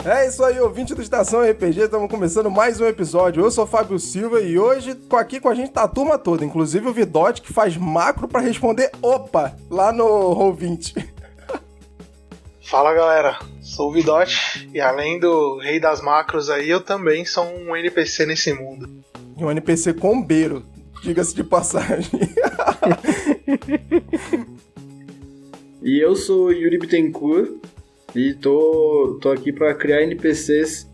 É isso aí, ouvinte do Estação RPG, estamos começando mais um episódio. Eu sou o Fábio Silva e hoje aqui com a gente tá a turma toda, inclusive o Vidote, que faz macro pra responder opa lá no Roll20. Fala galera, sou o Vidote e além do rei das macros aí, eu também sou um NPC nesse mundo. E um NPC combeiro, diga-se de passagem. E eu sou Yuri Bittencourt e tô aqui pra criar NPCs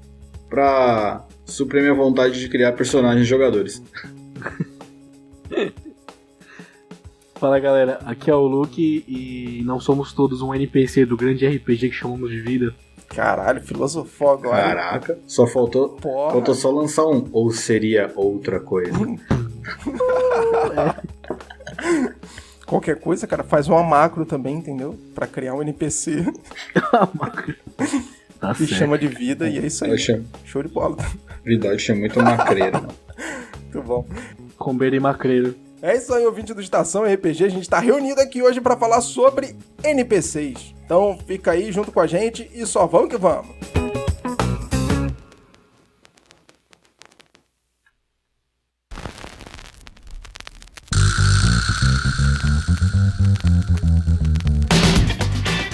pra suprir minha vontade de criar personagens e jogadores. Fala galera, aqui é o Luke e não somos todos um NPC do grande RPG que chamamos de vida. Caralho, filosofou agora. Caraca, faltou só lançar um ou seria outra coisa. Qualquer coisa, cara, faz uma macro também, entendeu? Pra criar um NPC. Tá que certo. chama de vida e é isso aí. Show de bola. Verdade, é muito macreiro. Muito bom. Combeiro e macreiro. É isso aí, ouvinte do Estação RPG. A gente tá reunido aqui hoje pra falar sobre NPCs. Então fica aí junto com a gente e só vamos que vamos.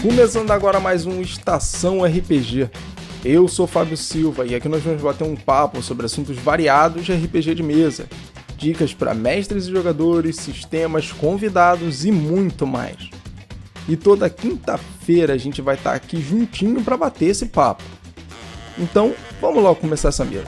Começando agora mais um Estação RPG. Eu sou Fábio Silva e aqui nós vamos bater um papo sobre assuntos variados de RPG de mesa. Dicas para mestres e jogadores, sistemas, convidados e muito mais. E toda quinta-feira a gente vai estar aqui juntinho para bater esse papo. Então, vamos logo começar essa mesa.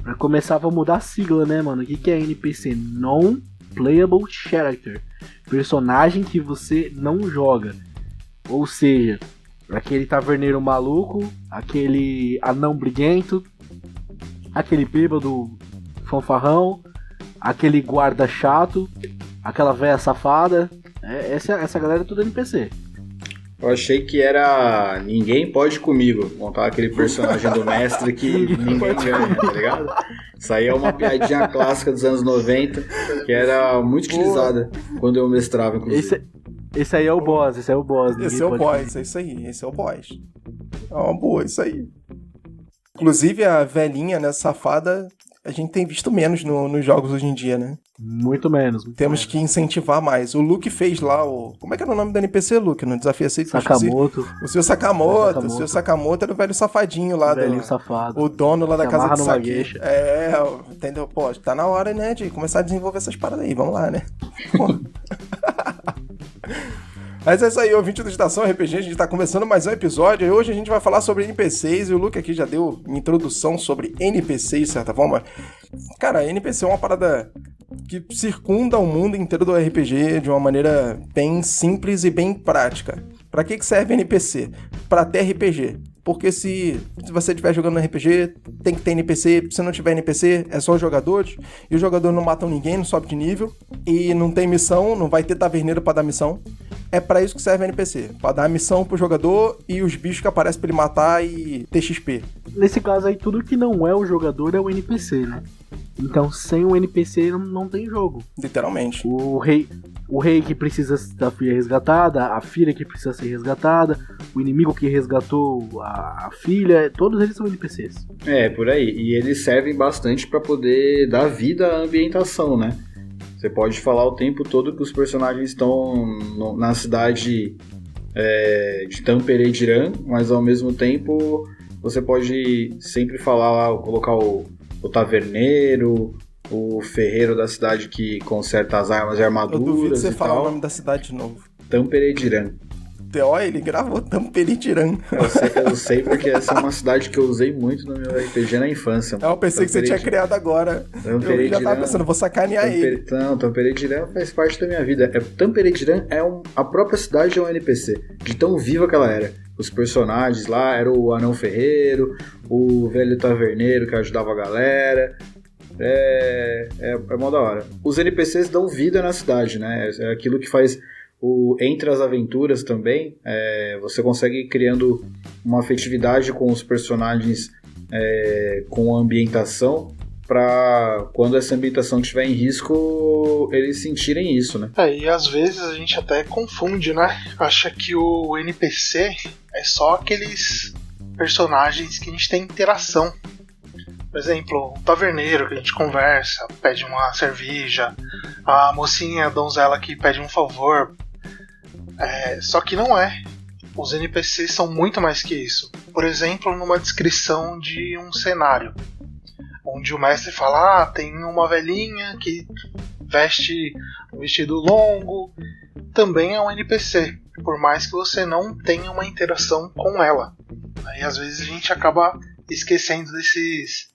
Pra começar, vou mudar a sigla, né, mano? O que é NPC? Non-Playable Character. Personagem que você não joga. Ou seja, aquele taverneiro maluco, aquele anão briguento, aquele bêbado fanfarrão, aquele guarda chato, aquela véia safada. Essa galera é tudo NPC. Eu achei que era Ninguém Pode Comigo, montar aquele personagem do mestre que ninguém ganha, tá ligado? Isso aí é uma piadinha clássica dos anos 90, que era muito utilizada quando eu mestrava, inclusive. Esse aí é o boss, esse é o boss. Esse é o boss, é isso aí, esse é o boss. É uma boa, isso aí. Inclusive a velhinha, né, safada, a gente tem visto menos nos jogos hoje em dia, né? Muito menos. Temos que incentivar mais. O Luke fez lá o... Como é que era o nome do NPC, Luke? No Desafio Aceito? Sakamoto. O seu Sakamoto. O seu Sakamoto era o velho safadinho lá. Velho safado. O dono lá da casa de saque. Gueixa. É, entendeu? Pô, tá na hora, né, de começar a desenvolver essas paradas aí. Vamos lá, né? Mas é isso aí, ouvinte do Estação RPG, a gente tá começando mais um episódio e hoje a gente vai falar sobre NPCs e o Luke aqui já deu uma introdução sobre NPCs, de certa forma. Cara, NPC é uma parada que circunda o mundo inteiro do RPG de uma maneira bem simples e bem prática. Pra que serve NPC? Pra ter RPG. Porque se você estiver jogando RPG, tem que ter NPC. Se não tiver NPC, é só os jogadores. E os jogadores não matam ninguém, não sobe de nível. E não tem missão, não vai ter taverneiro pra dar missão. É pra isso que serve NPC. Pra dar missão pro jogador e os bichos que aparecem pra ele matar e ter XP. Nesse caso aí, tudo que não é o jogador é o NPC, né? Então, sem o NPC não tem jogo. Literalmente. O rei que precisa da filha resgatada, a filha que precisa ser resgatada, o inimigo que resgatou a filha, todos eles são NPCs. É, por aí. E eles servem bastante pra poder dar vida à ambientação, né? Você pode falar o tempo todo que os personagens estão na cidade de Tamperediran, mas ao mesmo tempo você pode sempre falar lá, colocar o taverneiro, o ferreiro da cidade que conserta as armas e armaduras. Eu duvido você e falar tal. o nome da cidade de novo. Tamperediran. Ó, ele gravou Tamperediran. Eu sei porque essa é uma cidade que eu usei muito no meu RPG na infância. Eu pensei que você tinha criado agora. Eu já tava pensando, vou sacanear ele. Não, Tamperediran faz parte da minha vida. Tamperediran a própria cidade é um NPC, de tão viva que ela era. Os personagens lá eram o anão ferreiro, o velho taverneiro que ajudava a galera. É mó da hora. Os NPCs dão vida na cidade, né? É aquilo que faz entre as aventuras também. Você consegue ir criando uma afetividade com os personagens, com a ambientação. pra quando essa ambientação estiver em risco, eles sentirem isso, né? E às vezes a gente até confunde, né? Acha que o NPC é só aqueles personagens que a gente tem interação. Por exemplo, o taverneiro que a gente conversa, pede uma cerveja, a mocinha, a donzela que pede um favor. Só que não é. Os NPCs são muito mais que isso. Por exemplo, numa descrição de um cenário, onde o mestre fala, tem uma velhinha que veste um vestido longo, também é um NPC, por mais que você não tenha uma interação com ela. Aí às vezes a gente acaba esquecendo desses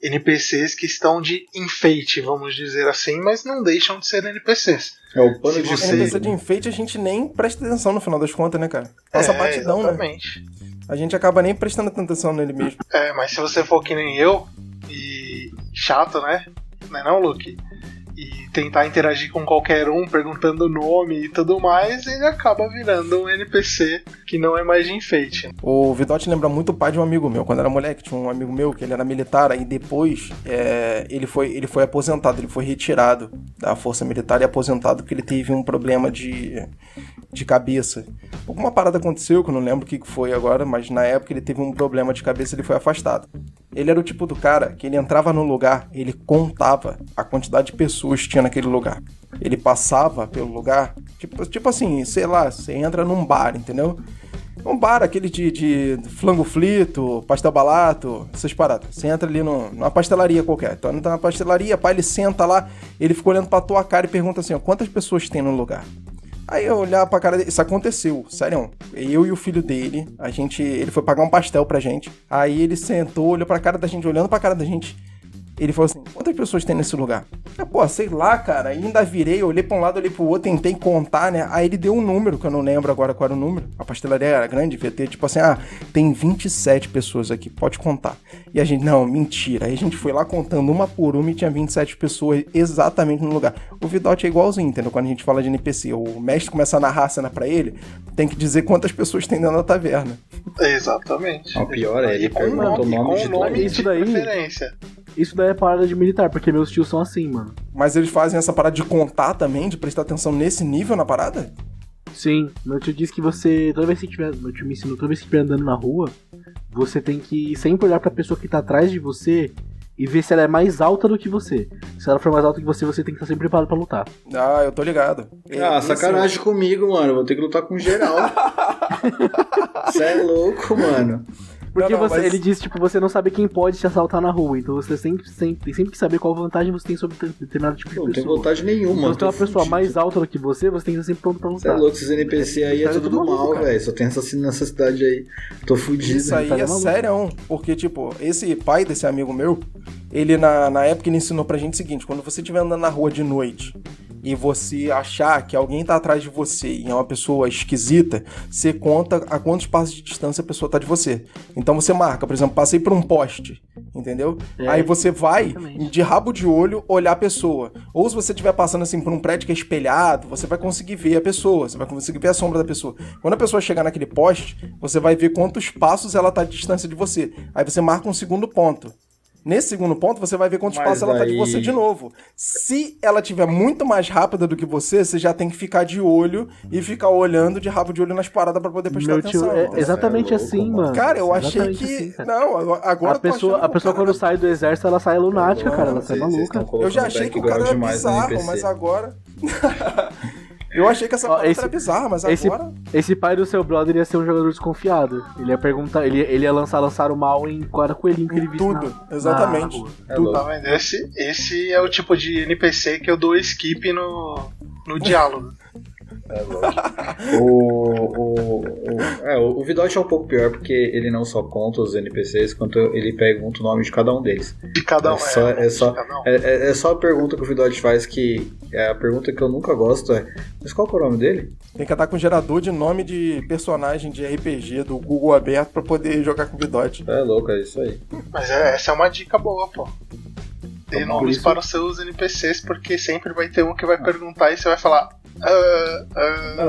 NPCs que estão de enfeite, vamos dizer assim, mas não deixam de ser NPCs. É o pano de NPC de enfeite a gente nem presta atenção no final das contas, né, cara? Passa batidão, exatamente. Né? A gente acaba nem prestando atenção nele mesmo. Mas se você for que nem eu, e chato, né? Não é não, Luke? E tentar interagir com qualquer um, perguntando o nome e tudo mais, ele acaba virando um NPC que não é mais de enfeite. O Vidotti lembra muito o pai de um amigo meu. Quando era moleque, tinha um amigo meu que ele era militar, aí depois ele foi aposentado, ele foi retirado da força militar e aposentado porque ele teve um problema de cabeça. Alguma parada aconteceu, que eu não lembro o que foi agora, mas na época ele teve um problema de cabeça e ele foi afastado. Ele era o tipo do cara que ele entrava no lugar, ele contava a quantidade de pessoas que tinha naquele lugar. Ele passava pelo lugar, tipo assim, sei lá, você entra num bar, entendeu? Um bar, aquele de flango frito, pastel balato, essas paradas. Você entra ali numa pastelaria qualquer. Então entra na pastelaria, pai, ele senta lá, ele fica olhando pra tua cara e pergunta assim, ó, quantas pessoas tem no lugar? Aí eu olhar pra cara dele, isso aconteceu, sério, eu e o filho dele, ele foi pagar um pastel pra gente, aí ele sentou, olhou pra cara da gente, olhando pra cara da gente, ele falou assim, quantas pessoas tem nesse lugar? Sei lá, cara, ainda virei, olhei pra um lado, olhei pro outro, tentei contar, né, aí ele deu um número, que eu não lembro agora qual era o número, a pastelaria era grande, devia ter, tipo assim, tem 27 pessoas aqui, pode contar. E a gente, não, mentira, aí a gente foi lá contando uma por uma e tinha 27 pessoas exatamente no lugar. O Vidotti é igualzinho, entendeu? Quando a gente fala de NPC, o mestre começa a narrar a cena pra ele, tem que dizer quantas pessoas tem dentro da taverna. Exatamente. O pior é, ele pergunta o nome de todo isso daí. Preferência. Isso daí é parada de militar, porque meus tios são assim, mano. Mas eles fazem essa parada de contar também, de prestar atenção nesse nível na parada? Sim, meu tio diz que meu tio me ensinou, toda vez que estiver andando na rua, você tem que sempre olhar pra pessoa que tá atrás de você e ver se ela é mais alta do que você. Se ela for mais alta que você tem que estar sempre preparado pra lutar. Eu tô ligado. Sacanagem comigo, mano. Vou ter que lutar com geral. Você é louco, mano. Porque ele diz, você não sabe quem pode te assaltar na rua, então você tem sempre que saber qual vantagem você tem sobre determinado tipo de pessoa. Não tem vantagem nenhuma. Então se tem uma pessoa mais alta do que você tem que estar sempre pronto pra lutar. Você é louco, esses NPC aí é tudo do mal, velho. Só tem assassino nessa cidade aí. Tô fudido. Isso aí é sério, porque, esse pai desse amigo meu, ele na época ele ensinou pra gente o seguinte, quando você estiver andando na rua de noite e você achar que alguém tá atrás de você e é uma pessoa esquisita, você conta a quantos passos de distância a pessoa tá de você. Então você marca, por exemplo, passei por um poste, entendeu? Aí você vai, de rabo de olho, olhar a pessoa. Ou se você estiver passando assim por um prédio que é espelhado, você vai conseguir ver a pessoa, você vai conseguir ver a sombra da pessoa. Quando a pessoa chegar naquele poste, você vai ver quantos passos ela tá de distância de você. Aí você marca um segundo ponto. Nesse segundo ponto, você vai ver quantos passos ela tá de você de novo. Se ela tiver muito mais rápida do que você já tem que ficar de olho e ficar olhando de rabo de olho nas paradas pra poder prestar atenção. É exatamente assim, mano. Cara, eu achei que... Assim, cara. Não, agora a pessoa quando sai do exército, ela sai lunática, cara. Ela sai maluca. Eu já achei que o cara era bizarro, mas agora... Eu achei que essa parada era bizarra, mas agora... Esse pai do seu brother ia ser um jogador desconfiado. Ele ia perguntar, ele ia lançar o mal em cada coelhinho que ele visse. Tudo, exatamente. Tudo. Tá vendo? Esse é o tipo de NPC que eu dou skip no diálogo. É lógico. O Vidotti é um pouco pior porque ele não só conta os NPCs, quanto ele pergunta o nome de cada um deles. De cada um, é só a pergunta que o Vidotti faz, que é a pergunta que eu nunca gosto, mas qual que é o nome dele? Tem que estar com gerador de nome de personagem de RPG do Google aberto pra poder jogar com o Vidotti. É louco, é isso aí. Mas essa é uma dica boa, pô. Dê nomes para os seus NPCs, porque sempre vai ter um que vai perguntar e você vai falar...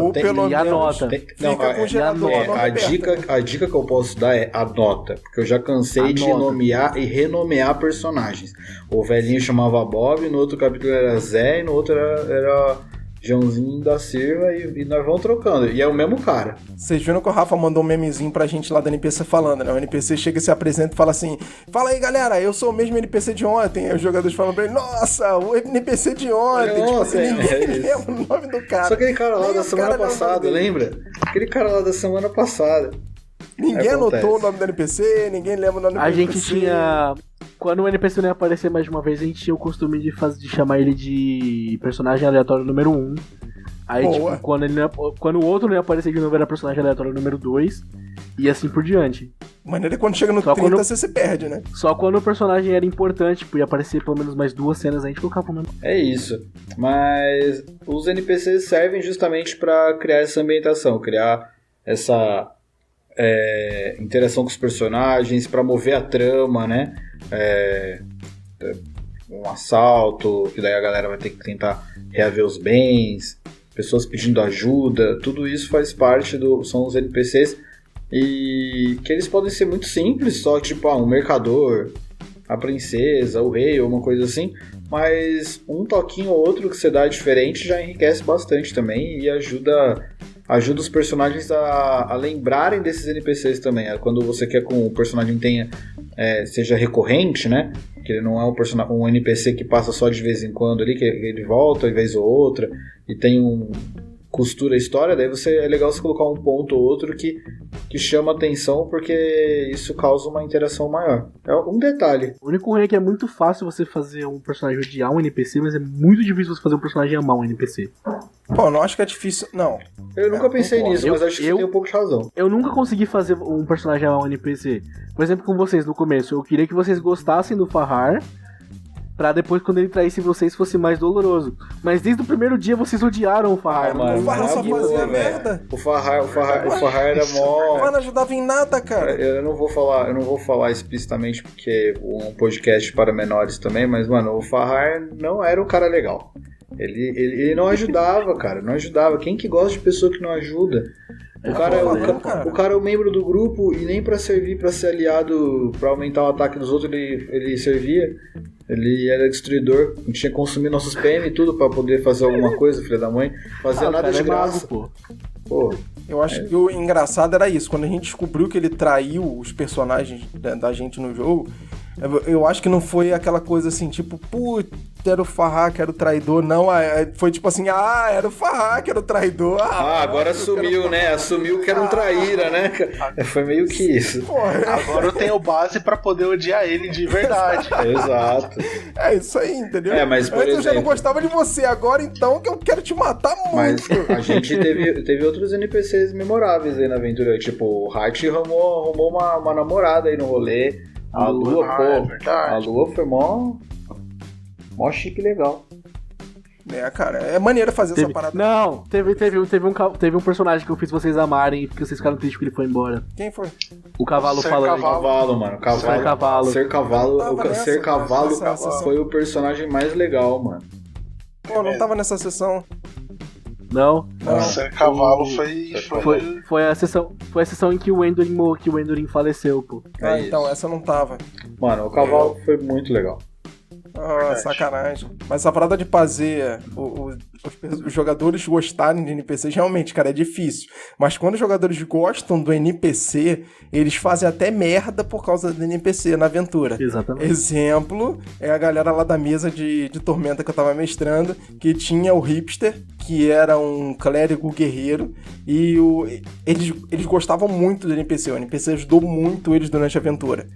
Ou tem- pelo e menos anota. fica com o gerador é, do nome a aberto. dica que eu posso dar é anota, porque eu já cansei de Anota. nomear e renomear personagens. O velhinho chamava Bob, no outro capítulo era Zé, e no outro era Joãozinho da Silva, e nós vamos trocando. E é o mesmo cara. Vocês viram que o Rafa mandou um memezinho pra gente lá da NPC falando, né? O NPC chega e se apresenta e fala assim: fala aí, galera, eu sou o mesmo NPC de ontem. Aí os jogadores falam pra ele: nossa, o NPC de ontem. Tipo assim, ninguém lembra o nome do cara. Só aquele cara lá Nem da o semana cara lembra o nome passada, dele. lembra? Aquele cara lá da semana passada. Ninguém Acontece. anotou o nome do NPC, ninguém lembra o nome do A NPC. gente tinha. Quando o NPC não ia aparecer mais de uma vez, a gente tinha o costume de chamar ele de personagem aleatório número 1. Aí, Boa. tipo, quando o outro não ia aparecer de novo, era personagem aleatório número 2. E assim por diante. Maneira é quando chega no Só 30 quando- você se perde, né? Só quando o personagem era importante, tipo, ia aparecer pelo menos mais 2 cenas, a gente colocava o nome. É isso. Mas os NPCs servem justamente para criar essa ambientação, criar essa interação com os personagens, para mover a trama, né? Um assalto, que daí a galera vai ter que tentar reaver os bens, pessoas pedindo ajuda, tudo isso faz parte são os NPCs, e que eles podem ser muito simples, só tipo um mercador, a princesa, o rei ou uma coisa assim, mas um toquinho ou outro que você dá diferente já enriquece bastante também e ajuda os personagens a lembrarem desses NPCs também. Quando você quer que o personagem seja recorrente, né? Que ele não é um NPC que passa só de vez em quando ali, que ele volta de vez ou outra e tem costura a história, daí é legal você colocar um ponto ou outro que chama atenção, porque isso causa uma interação maior. É um detalhe. O único ruim é que é muito fácil você fazer um personagem odiar um NPC, mas é muito difícil você fazer um personagem amar um NPC. Pô, não acho que é difícil. Não. Eu nunca pensei concordo. nisso, mas acho que você tem um pouco de razão. Eu nunca consegui fazer um personagem amar um NPC. Por exemplo, com vocês no começo, eu queria que vocês gostassem do Fahar, pra depois, quando ele traísse vocês, fosse mais doloroso. Mas desde o primeiro dia vocês odiaram o Fahar. mano, O Fahar só fazia merda. O Fahar era mó... O Fahar não ajudava em nada, cara. Eu não vou falar explicitamente porque é um podcast para menores também, mas, mano, o Fahar não era um cara legal. Ele não ajudava, cara, não ajudava. Quem que gosta de pessoa que não ajuda? O cara é o membro do grupo e nem pra servir, pra ser aliado, pra aumentar o ataque dos outros, ele servia. Ele era destruidor, a gente tinha que consumir nossos PM e tudo pra poder fazer alguma coisa, filha da mãe. Fazia nada de graça. Pô. Eu acho que o engraçado era isso. Quando a gente descobriu que ele traiu os personagens da gente no jogo, eu acho que não foi aquela coisa assim, tipo, putz, era o Fahar que era o traidor. Não, foi tipo assim, era o Fahar que era o traidor. Agora assumiu, né? Assumiu que era um traíra, né? Foi meio que isso. Porra, Agora eu tenho base pra poder odiar ele de verdade. Exato. é isso aí, entendeu? Mas, por Antes eu já não exemplo- gostava de você, agora então que eu quero te matar muito. Mas a gente teve outros NPCs memoráveis aí na aventura. Tipo, o Hart arrumou uma namorada aí no rolê. A Lua, é pô. verdade. A Lua foi mó chique e legal. Cara, é maneiro fazer essa parada. Não, teve um personagem que eu fiz vocês amarem porque vocês ficaram tristes que ele foi embora. Quem foi? O cavalo Ser falando. Cavalo, mano. Cavalo. Ser cavalo. Ser cavalo nessa sessão. foi o personagem mais legal, mano. Pô, não tava nessa sessão. Não. Nossa, cavalo Foi a sessão em que o Endurin faleceu, pô. Então, essa não tava. Mano, o cavalo foi muito legal. Sacanagem. Mas essa parada de fazer os jogadores gostarem de NPCs, realmente, cara, é difícil. Mas quando os jogadores gostam do NPC, eles fazem até merda por causa do NPC na aventura. Exatamente. Exemplo, é a galera lá da mesa de Tormenta que eu tava mestrando, que tinha o Hipster, que era um clérigo guerreiro, e eles gostavam muito do NPC. O NPC ajudou muito eles durante a aventura.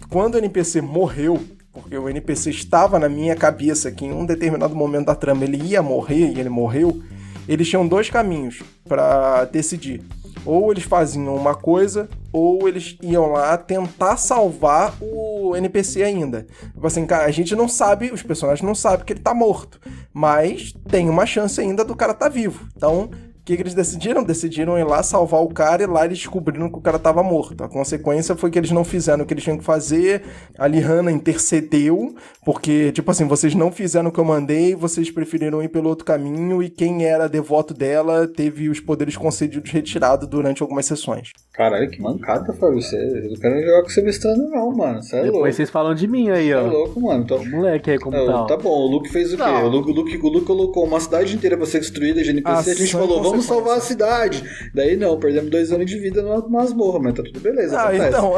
Quando o NPC morreu, porque o NPC estava na minha cabeça que em um determinado momento da trama ele ia morrer e ele morreu, eles tinham 2 caminhos para decidir. Ou eles faziam uma coisa, ou eles iam lá tentar salvar o NPC ainda. Tipo assim, cara, a gente não sabe, os personagens não sabem que ele tá morto, mas tem uma chance ainda do cara tá vivo. Então, que eles decidiram? Decidiram ir lá salvar o cara e lá eles descobriram que o cara tava morto. A consequência foi que eles não fizeram o que eles tinham que fazer, a Lyanna intercedeu, porque, tipo assim, vocês não fizeram o que eu mandei, vocês preferiram ir pelo outro caminho e quem era devoto dela teve os poderes concedidos retirados durante algumas sessões. Caralho, que mancada, Fábio. Eu não quero jogar com você mestrando não, mano. Você é louco. Depois vocês falam de mim aí, ó. Você é louco, mano. Então... Moleque aí, como Tá bom, o Luke fez o quê? O Luke colocou uma cidade inteira pra ser destruída de NPC, a gente falou, vamos salvar a cidade. Daí não, perdemos 2 anos de vida numa masmorra, mas tá tudo beleza. Então,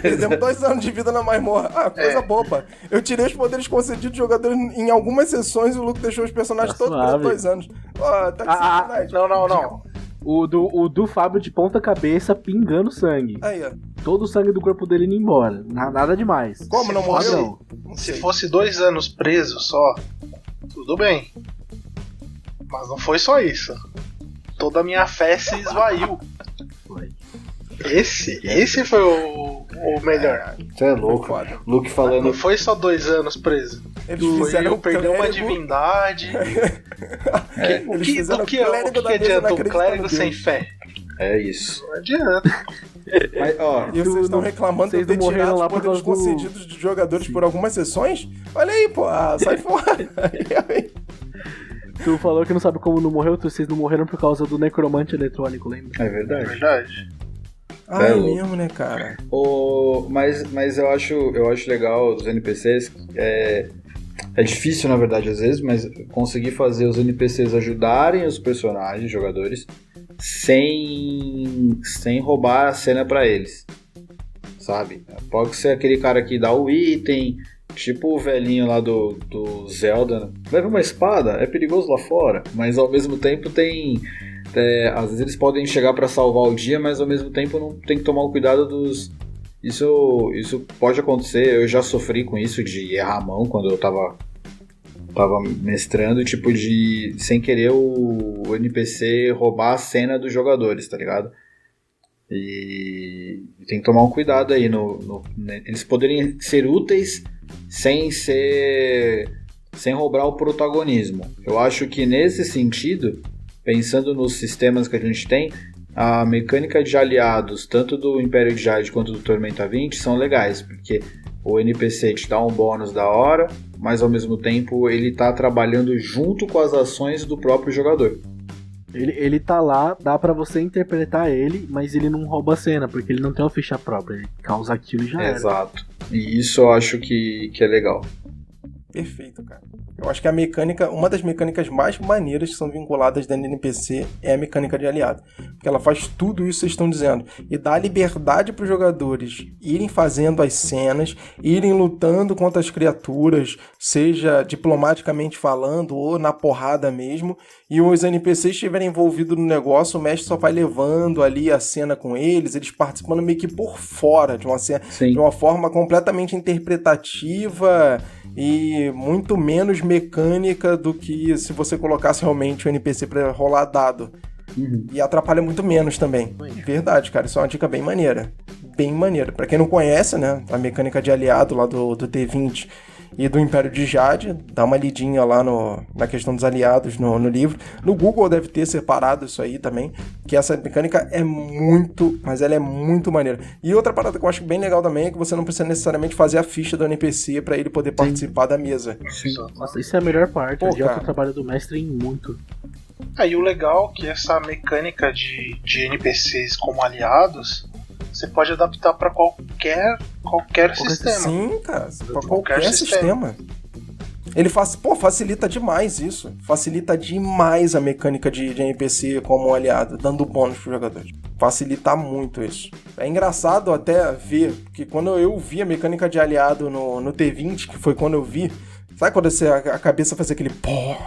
perdemos 2 anos de vida na masmorra. Coisa boba. Eu tirei os poderes concedidos de jogadores em algumas sessões e o Luke deixou os personagens todos por 2 anos. Tá de sacanagem. Não. O do Fábio de ponta cabeça pingando sangue. Aí, ó. Todo o sangue do corpo dele indo embora. Nada demais. Como não morreu? Se fosse 2 anos preso só, tudo bem. Mas não foi só isso. Toda a minha fé se esvaiu. Foi. Esse foi o melhor. Você é louco. Luke falando... Não foi só 2 anos preso. Eles fizeram perder uma divindade. O que adianta um clérigo sem fé? É isso. Não adianta. Mas, ó, e vocês estão reclamando de ter tirado os poderes concedidos de jogadores por algumas sessões? Olha aí, pô, sai fora. Tu falou que não sabe como não morreu, vocês não morreram por causa do necromante eletrônico, lembra? É verdade. É verdade. É mesmo, né, cara? Mas eu acho legal dos NPCs. É difícil, na verdade, às vezes, mas conseguir fazer os NPCs ajudarem os personagens, jogadores, sem roubar a cena pra eles. Sabe? Pode ser aquele cara que dá o item, tipo o velhinho lá do Zelda. Leva uma espada, é perigoso lá fora, mas ao mesmo tempo tem... às vezes eles podem chegar pra salvar o dia, mas ao mesmo tempo não tem que tomar o cuidado dos... Isso pode acontecer, eu já sofri com isso de errar a mão quando eu tava mestrando, tipo de, sem querer o NPC roubar a cena dos jogadores, tá ligado? E tem que tomar um cuidado aí, eles poderem ser úteis sem roubar o protagonismo. Eu acho que nesse sentido, pensando nos sistemas que a gente tem, a mecânica de aliados, tanto do Império de Jade quanto do Tormenta 20, são legais, porque o NPC te dá um bônus da hora, mas ao mesmo tempo ele tá trabalhando junto com as ações do próprio jogador. Ele tá lá, dá pra você interpretar ele, mas ele não rouba a cena, porque ele não tem uma ficha própria, ele causa aquilo e já era. Exato. E isso eu acho que é legal. Perfeito, cara. Eu acho que uma das mecânicas mais maneiras que são vinculadas dentro do NPC é a mecânica de aliado. Porque ela faz tudo isso que vocês estão dizendo. E dá liberdade para os jogadores irem fazendo as cenas, irem lutando contra as criaturas, seja diplomaticamente falando ou na porrada mesmo. E os NPCs estiverem envolvidos no negócio, o mestre só vai levando ali a cena com eles participando meio que por fora de uma cena, de uma forma completamente interpretativa e muito menos mecânica do que se você colocasse realmente o NPC pra rolar dado. E atrapalha muito menos também. Verdade, cara, isso é uma dica bem maneira. Bem maneira. Pra quem não conhece, né, a mecânica de aliado lá do T20 e do Império de Jade, dá uma lidinha lá na questão dos aliados no livro. No Google deve ter separado isso aí também, que essa mecânica é muito, mas ela é muito maneira. E outra parada que eu acho bem legal também é que você não precisa necessariamente fazer a ficha do NPC pra ele poder participar da mesa. Sim. Nossa, isso é a melhor parte, adianta o trabalho do mestre em muito. E o legal é que essa mecânica de NPCs como aliados, você pode adaptar para qualquer sistema. Sim, cara, para qualquer sistema. Ele facilita demais isso. Facilita demais a mecânica de NPC como aliado, dando bônus pro jogador. Facilita muito isso. É engraçado até ver que quando eu vi a mecânica de aliado no T20, que foi quando eu vi, sabe quando a cabeça faz aquele pó,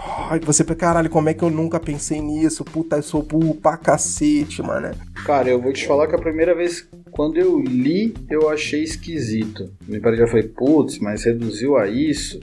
e você pensa, caralho, como é que eu nunca pensei nisso? Puta, eu sou burro pra cacete, mano. Cara, eu vou te falar que a primeira vez, quando eu li, eu achei esquisito. Me parecia, eu falei, putz, mas reduziu a isso?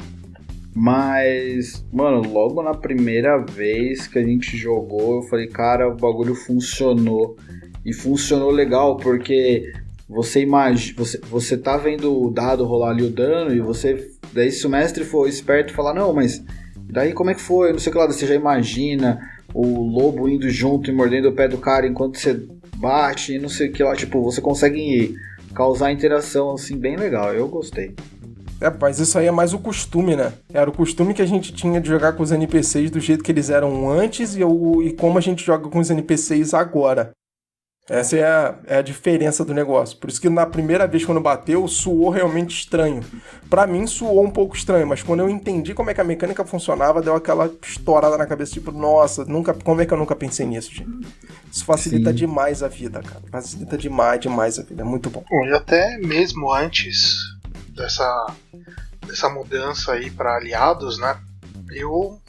Mas, mano, logo na primeira vez que a gente jogou, eu falei, cara, o bagulho funcionou. E funcionou legal, porque você imagina, você tá vendo o dado rolar ali o dano, e você... Daí se o mestre for esperto e falar, não, mas daí como é que foi? Não sei o que lá, você já imagina o lobo indo junto e mordendo o pé do cara enquanto você bate e não sei o que lá. Tipo, você consegue causar interação assim bem legal. Eu gostei. Mas isso aí é mais o costume, né? Era o costume que a gente tinha de jogar com os NPCs do jeito que eles eram antes e como a gente joga com os NPCs agora. Essa é a diferença do negócio. Por isso que na primeira vez quando bateu, soou realmente estranho. Pra mim soou um pouco estranho, mas quando eu entendi como é que a mecânica funcionava, deu aquela estourada na cabeça, tipo, nossa, como é que eu nunca pensei nisso, gente? Isso facilita demais a vida, cara. Facilita demais a vida. É muito bom. Bom, e até mesmo antes dessa mudança aí pra aliados, né? Eu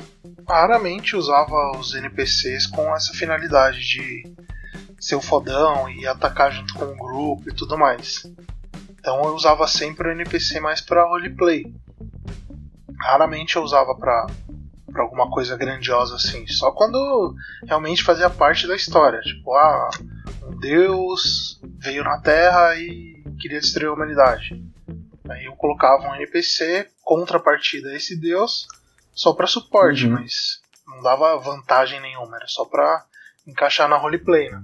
raramente usava os NPCs com essa finalidade de ser o fodão e atacar junto com o grupo e tudo mais. Então eu usava sempre o NPC mais pra roleplay. Raramente eu usava pra alguma coisa grandiosa assim. Só quando realmente fazia parte da história. Tipo, um deus veio na Terra e queria destruir a humanidade. Aí eu colocava um NPC contrapartida a esse deus só pra suporte, mas não dava vantagem nenhuma. Era só pra encaixar na roleplay, né?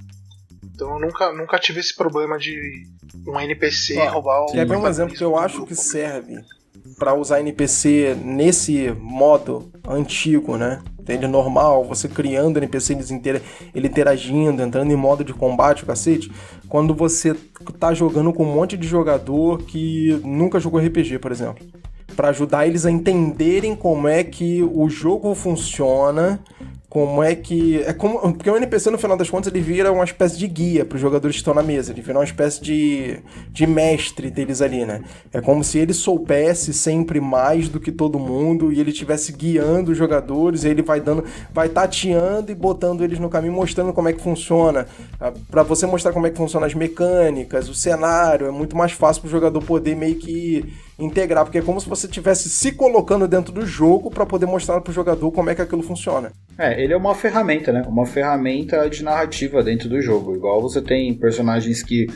Então eu nunca tive esse problema de um NPC roubar o... Quer ver um exemplo que eu acho que serve pra usar NPC nesse modo antigo, né? Ele normal, você criando NPC, ele interagindo, entrando em modo de combate, o cacete. Quando você tá jogando com um monte de jogador que nunca jogou RPG, por exemplo. Pra ajudar eles a entenderem como é que o jogo funciona, porque o NPC, no final das contas, ele vira uma espécie de guia para os jogadores que estão na mesa. Ele vira uma espécie de mestre deles ali, né? É como se ele soubesse sempre mais do que todo mundo e ele estivesse guiando os jogadores, e ele vai tateando e botando eles no caminho, mostrando como é que funciona. Para você mostrar como é que funcionam as mecânicas, o cenário, é muito mais fácil para o jogador poder meio que integrar, porque é como se você estivesse se colocando dentro do jogo para poder mostrar para o jogador como é que aquilo funciona. Ele é uma ferramenta, né? Uma ferramenta de narrativa dentro do jogo. Igual você tem personagens que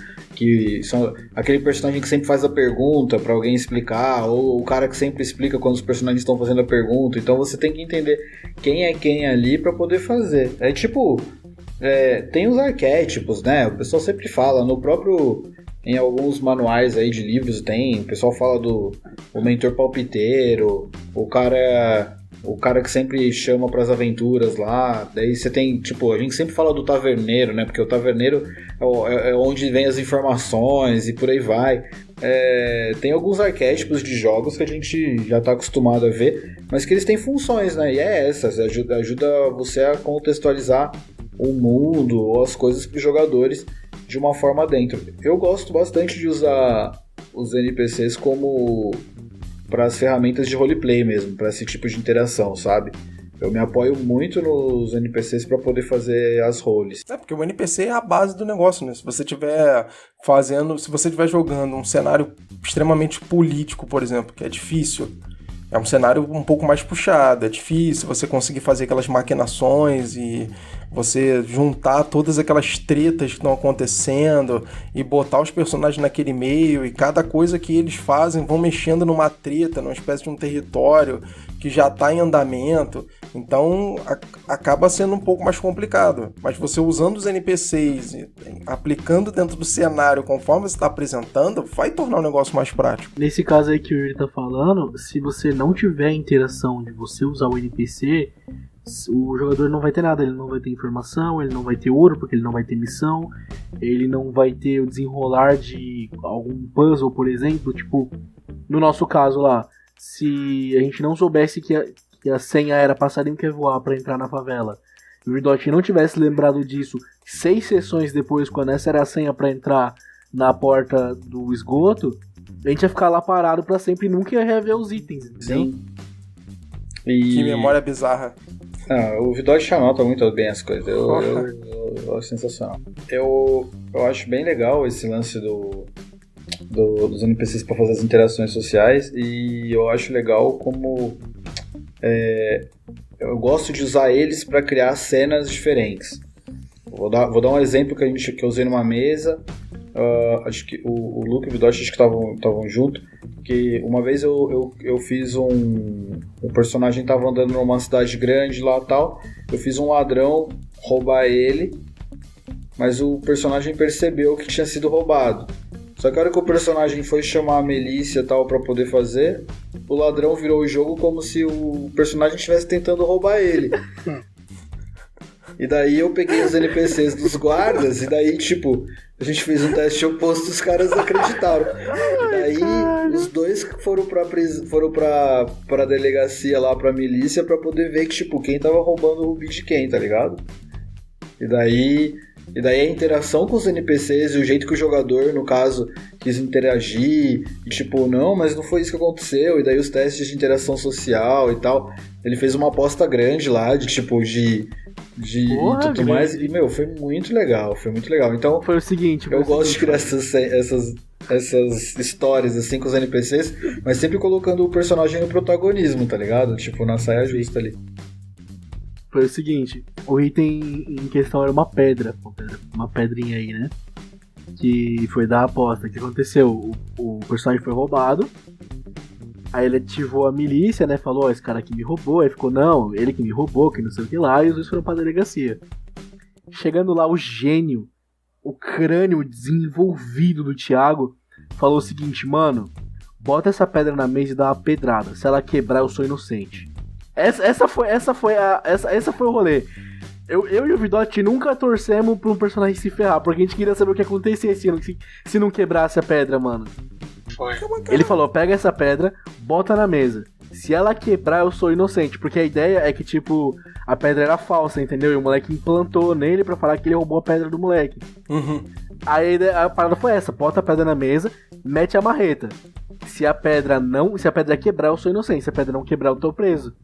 são aquele personagem que sempre faz a pergunta para alguém explicar, ou o cara que sempre explica quando os personagens estão fazendo a pergunta. Então você tem que entender quem é quem ali para poder fazer. É tipo, tem os arquétipos, né? O pessoal sempre fala, em alguns manuais aí de livros o pessoal fala o mentor palpiteiro, o cara que sempre chama pras aventuras lá. Daí você tem, tipo, a gente sempre fala do taverneiro, né? Porque o taverneiro é onde vem as informações e por aí vai. Tem alguns arquétipos de jogos que a gente já tá acostumado a ver, mas que eles têm funções, né? E ajuda você a contextualizar o mundo ou as coisas pros jogadores de uma forma dentro. Eu gosto bastante de usar os NPCs como para as ferramentas de roleplay mesmo, para esse tipo de interação, sabe? Eu me apoio muito nos NPCs para poder fazer as roles. Porque o NPC é a base do negócio, né? Se você estiver jogando um cenário extremamente político, por exemplo, que é difícil, é um cenário um pouco mais puxado, é difícil você conseguir fazer aquelas maquinações e você juntar todas aquelas tretas que estão acontecendo e botar os personagens naquele meio, e cada coisa que eles fazem vão mexendo numa treta, numa espécie de um território que já está em andamento. Então acaba sendo um pouco mais complicado. Mas você usando os NPCs e aplicando dentro do cenário conforme você está apresentando, vai tornar o negócio mais prático. Nesse caso aí que o Yuri tá falando, se você não tiver interação de você usar o NPC, o jogador não vai ter nada. Ele não vai ter informação, ele não vai ter ouro porque ele não vai ter missão, ele não vai ter o desenrolar de algum puzzle, por exemplo. Tipo, no nosso caso lá, se a gente não soubesse que a senha era passarinho quer voar pra entrar na favela, e o Ridot não tivesse lembrado disso 6 sessões depois, quando essa era a senha pra entrar na porta do esgoto, a gente ia ficar lá parado pra sempre e nunca ia rever os itens, entendeu? Sim. Que memória bizarra. O Ridot anota muito bem as coisas. Eu acho sensacional. Eu acho bem legal esse lance dos NPCs para fazer as interações sociais, e eu acho legal como eu gosto de usar eles para criar cenas diferentes. Vou dar um exemplo que eu usei numa mesa. Acho que o Luke e o Vidot acho que estavam junto, que uma vez eu fiz um personagem tava andando numa cidade grande lá e tal, eu fiz um ladrão roubar ele, mas o personagem percebeu que tinha sido roubado. Só que a hora que o personagem foi chamar a milícia e tal pra poder fazer, o ladrão virou o jogo como se o personagem estivesse tentando roubar ele. E daí eu peguei os NPCs dos guardas, e daí, tipo, a gente fez um teste oposto, os caras acreditaram. E daí os dois foram pra delegacia lá, pra milícia, pra poder ver que, tipo, quem tava roubando o rubi de quem, tá ligado? E daí a interação com os NPCs e o jeito que o jogador, no caso, quis interagir, e tipo, não, mas não foi isso que aconteceu, e daí os testes de interação social e tal, ele fez uma aposta grande lá, de tipo, de tudo grande. mais, e meu, foi muito legal. Então, Foi o seguinte, eu gosto de criar essas histórias assim com os NPCs, mas sempre colocando o personagem no protagonismo, tá ligado? Tipo, na saia justa ali. Foi o seguinte, o item em questão era uma pedra, uma pedrinha aí, né? Que foi da aposta. O que aconteceu? O personagem foi roubado, aí ele ativou a milícia, né? Falou, ó, esse cara aqui me roubou, aí ficou, não, ele que me roubou, que não sei o que lá, e os dois foram pra delegacia. Chegando lá, o gênio, o crânio desenvolvido do Thiago, falou o seguinte, mano, bota essa pedra na mesa e dá uma pedrada, se ela quebrar eu sou inocente. Essa foi o rolê. Eu e o Vidotti nunca torcemos pra um personagem se ferrar, porque a gente queria saber o que acontecia se não quebrasse a pedra, mano. Foi. Ele falou, pega essa pedra, bota na mesa. Se ela quebrar, eu sou inocente. Porque a ideia é que, tipo, a pedra era falsa, entendeu? E o moleque implantou nele pra falar que ele roubou a pedra do moleque. Uhum. Aí a parada foi essa, bota a pedra na mesa, mete a marreta. Se a pedra quebrar, eu sou inocente. Se a pedra não quebrar, eu tô preso.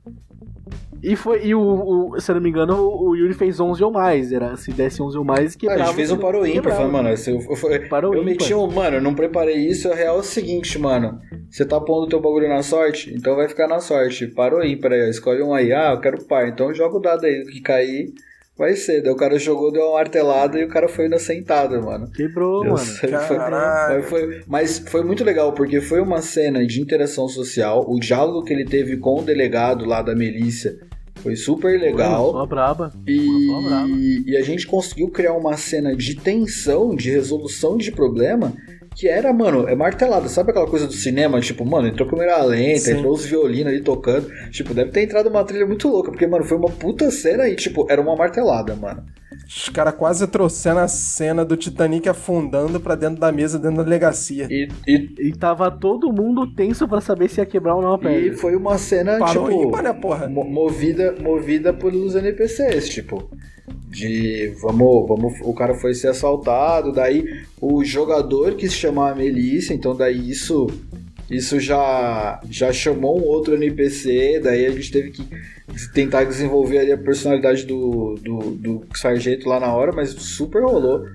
E se eu não me engano, o Yuri fez 11 ou mais. Se desse 11 ou mais, quebrava. A gente fez um paro ímpar, falando, mano, eu meti mano, eu não preparei isso, a real é o seguinte, mano, você tá pondo o teu bagulho na sorte, então vai ficar na sorte, parou ímpar aí, escolhe um aí, eu quero par, então joga o dado aí, o que cair vai ser, daí o cara jogou, deu uma martelada e o cara foi inocentado, mano. Quebrou, mano. Mas foi muito legal, porque foi uma cena de interação social, o diálogo que ele teve com o delegado lá da milícia foi super legal. Só braba. E a gente conseguiu criar uma cena de tensão, de resolução de problema, que era, mano, é martelada. Sabe aquela coisa do cinema? Tipo, mano, entrou câmera lenta, sim, entrou os violinos ali tocando. Tipo, deve ter entrado uma trilha muito louca, porque, mano, foi uma puta cena e, tipo, era uma martelada, mano. Os caras quase trouxeram a cena do Titanic afundando pra dentro da mesa, dentro da delegacia. E tava todo mundo tenso pra saber se ia quebrar ou não a pedra. E foi uma cena, parou tipo, ímpar, né, porra? movida pelos NPCs, tipo, de o cara foi ser assaltado, daí o jogador quis chamar a milícia, então daí isso já chamou um outro NPC, daí a gente teve que tentar desenvolver ali a personalidade do sargento lá na hora, mas super rolou.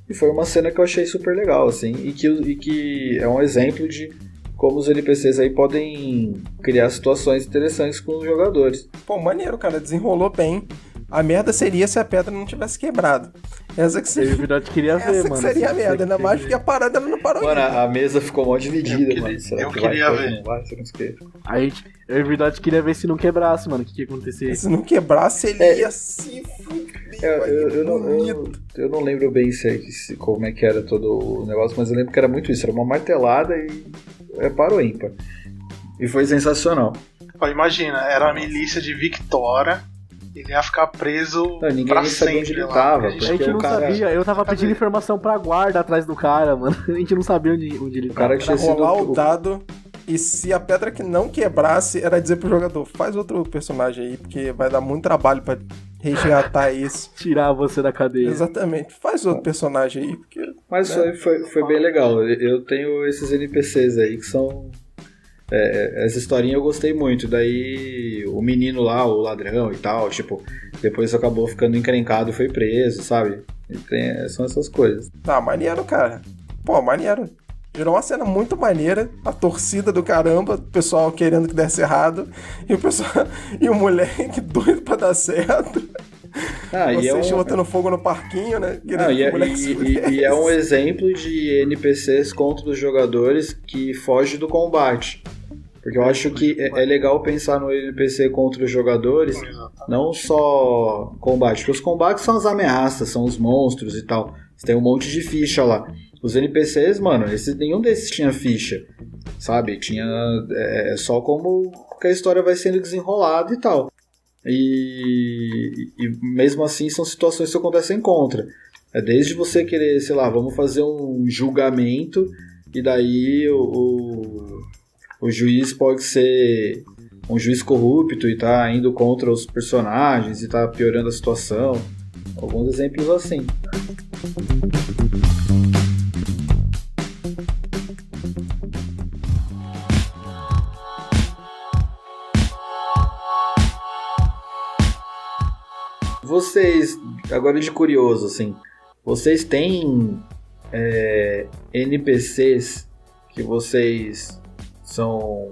E foi uma cena que eu achei super legal, assim, e que é um exemplo de como os NPCs aí podem criar situações interessantes com os jogadores. Pô, maneiro, cara, desenrolou bem. A merda seria se a pedra não tivesse quebrado. Essa que seria, mano. Seria a merda, ainda mais porque a parada não parou. Mano, a mesa ficou mó dividida, mano. Eu queria ver. Eu e o Vidotti queria ver se não quebrasse, mano. O que ia acontecer? Se não quebrasse, ele ia se fuder. Eu não lembro bem como é que era todo o negócio, mas eu lembro que era muito isso. Era uma martelada e parou ímpar. E foi sensacional. Ó, imagina, era a milícia de Victoria. Ele ia ficar preso pra sempre onde ele tava. A gente não sabia, eu tava pedindo informação pra guarda atrás do cara, mano. A gente não sabia onde ele tava. O cara tinha rolar o dado, e se a pedra que não quebrasse, era dizer pro jogador, faz outro personagem aí, porque vai dar muito trabalho pra resgatar isso. Tirar você da cadeia. Exatamente, faz outro personagem aí, porque... Mas né, foi bem legal. Eu tenho esses NPCs aí que são... essa historinha eu gostei muito. Daí o menino lá, o ladrão e tal, tipo, depois acabou ficando encrencado e foi preso, sabe? São essas coisas. Tá, maneiro, cara. Pô, maneiro. Virou uma cena muito maneira, a torcida do caramba, o pessoal querendo que desse errado, e o moleque doido pra dar certo. Vocês botando fogo no parquinho, né? E é um exemplo de NPCs contra os jogadores que foge do combate. Porque eu acho que é legal pensar no NPC contra os jogadores, não só combate. Porque os combates são as ameaças, são os monstros e tal. Você tem um monte de ficha lá. Os NPCs, mano, nenhum desses tinha ficha, sabe? Tinha só como que a história vai sendo desenrolada e tal. E mesmo assim são situações que acontecem contra. É desde você querer, sei lá, vamos fazer um julgamento e daí o juiz pode ser um juiz corrupto e tá indo contra os personagens e tá piorando a situação. Alguns exemplos assim. Vocês, agora de curioso, assim, vocês têm NPCs que vocês são...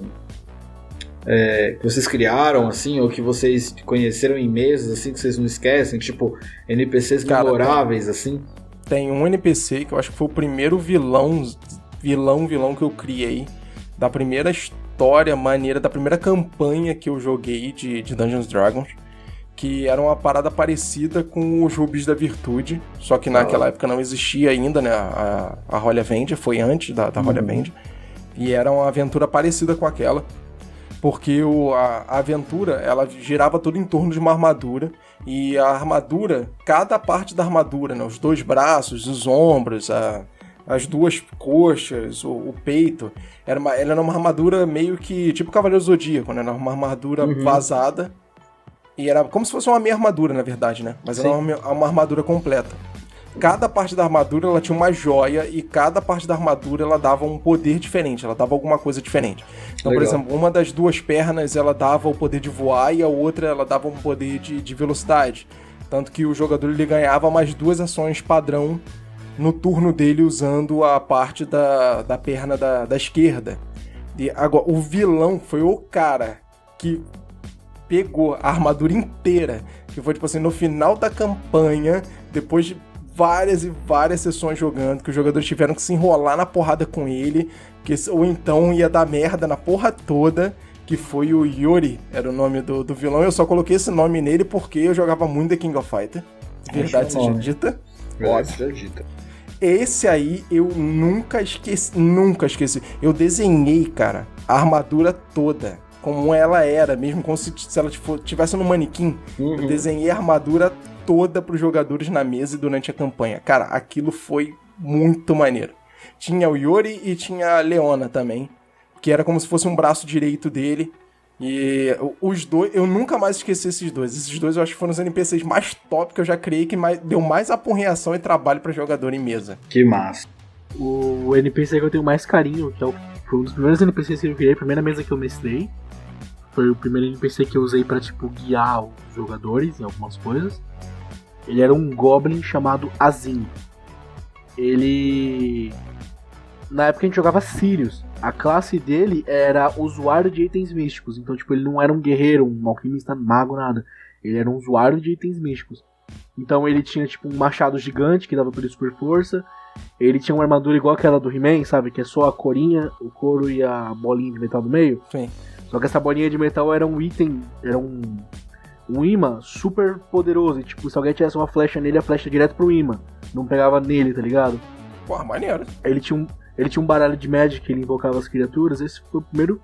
que vocês criaram, assim, ou que vocês conheceram em mesas, assim, que vocês não esquecem? Tipo, NPCs memoráveis, assim? Tem um NPC que eu acho que foi o primeiro vilão que eu criei da primeira história maneira, da primeira campanha que eu joguei de Dungeons & Dragons, que era uma parada parecida com os Rubis da Virtude, só que naquela época não existia ainda, né, a Rolha Vendia, foi antes da Rolha Vendia, e era uma aventura parecida com aquela, porque a aventura, ela girava tudo em torno de uma armadura, e a armadura, cada parte da armadura, né, os 2 braços, os ombros, as 2 coxas, o peito, ela era uma armadura meio que, tipo Cavaleiro Zodíaco, né, era uma armadura vazada, e era como se fosse uma meia armadura, na verdade, né? Mas era uma armadura completa. Cada parte da armadura, ela tinha uma joia, e cada parte da armadura, ela dava um poder diferente, ela dava alguma coisa diferente. Então, Por exemplo, uma das 2 pernas, ela dava o poder de voar, e a outra, ela dava um poder de velocidade. Tanto que o jogador, ele ganhava mais 2 ações padrão no turno dele, usando a parte da perna da esquerda. E agora, o vilão foi o cara que pegou a armadura inteira, que foi tipo assim, no final da campanha, depois de várias e várias sessões jogando, que os jogadores tiveram que se enrolar na porrada com ele, ou então ia dar merda na porra toda, que foi o Yori, era o nome do vilão. Eu só coloquei esse nome nele porque eu jogava muito The King of Fighter, verdade seja dita. Esse aí eu nunca esqueci. Eu desenhei, cara, a armadura toda, como ela era, mesmo como se ela tivesse no manequim. Eu desenhei a armadura toda pros jogadores na mesa e durante a campanha. Cara, aquilo foi muito maneiro. Tinha o Yori e tinha a Leona também, que era como se fosse um braço direito dele. E os 2, eu nunca mais esqueci esses 2. Esses 2 eu acho que foram os NPCs mais top que eu já criei, que deu mais apurreação e trabalho pra jogador em mesa. Que massa. O NPC que eu tenho mais carinho, que foi um dos primeiros NPCs que eu criei, a primeira mesa que eu mestrei. Foi o primeiro NPC que eu usei pra, tipo, guiar os jogadores em algumas coisas. Ele era um Goblin chamado Azim. Ele... Na época a gente jogava Sirius. A classe dele era usuário de itens místicos. Então, tipo, ele não era um guerreiro, um alquimista, mago, nada. Ele era um usuário de itens místicos. Então ele tinha, tipo, um machado gigante que dava por super força. Ele tinha uma armadura igual aquela do He-Man, sabe? Que é só a corinha, o couro e a bolinha de metal do meio. Sim. Só que essa bolinha de metal era um item, era um imã super poderoso. E tipo, se alguém tivesse uma flecha nele, a flecha direto pro imã. Não pegava nele, tá ligado? Porra, maneiro. Ele tinha um baralho de Magic que ele invocava as criaturas. Esse foi o primeiro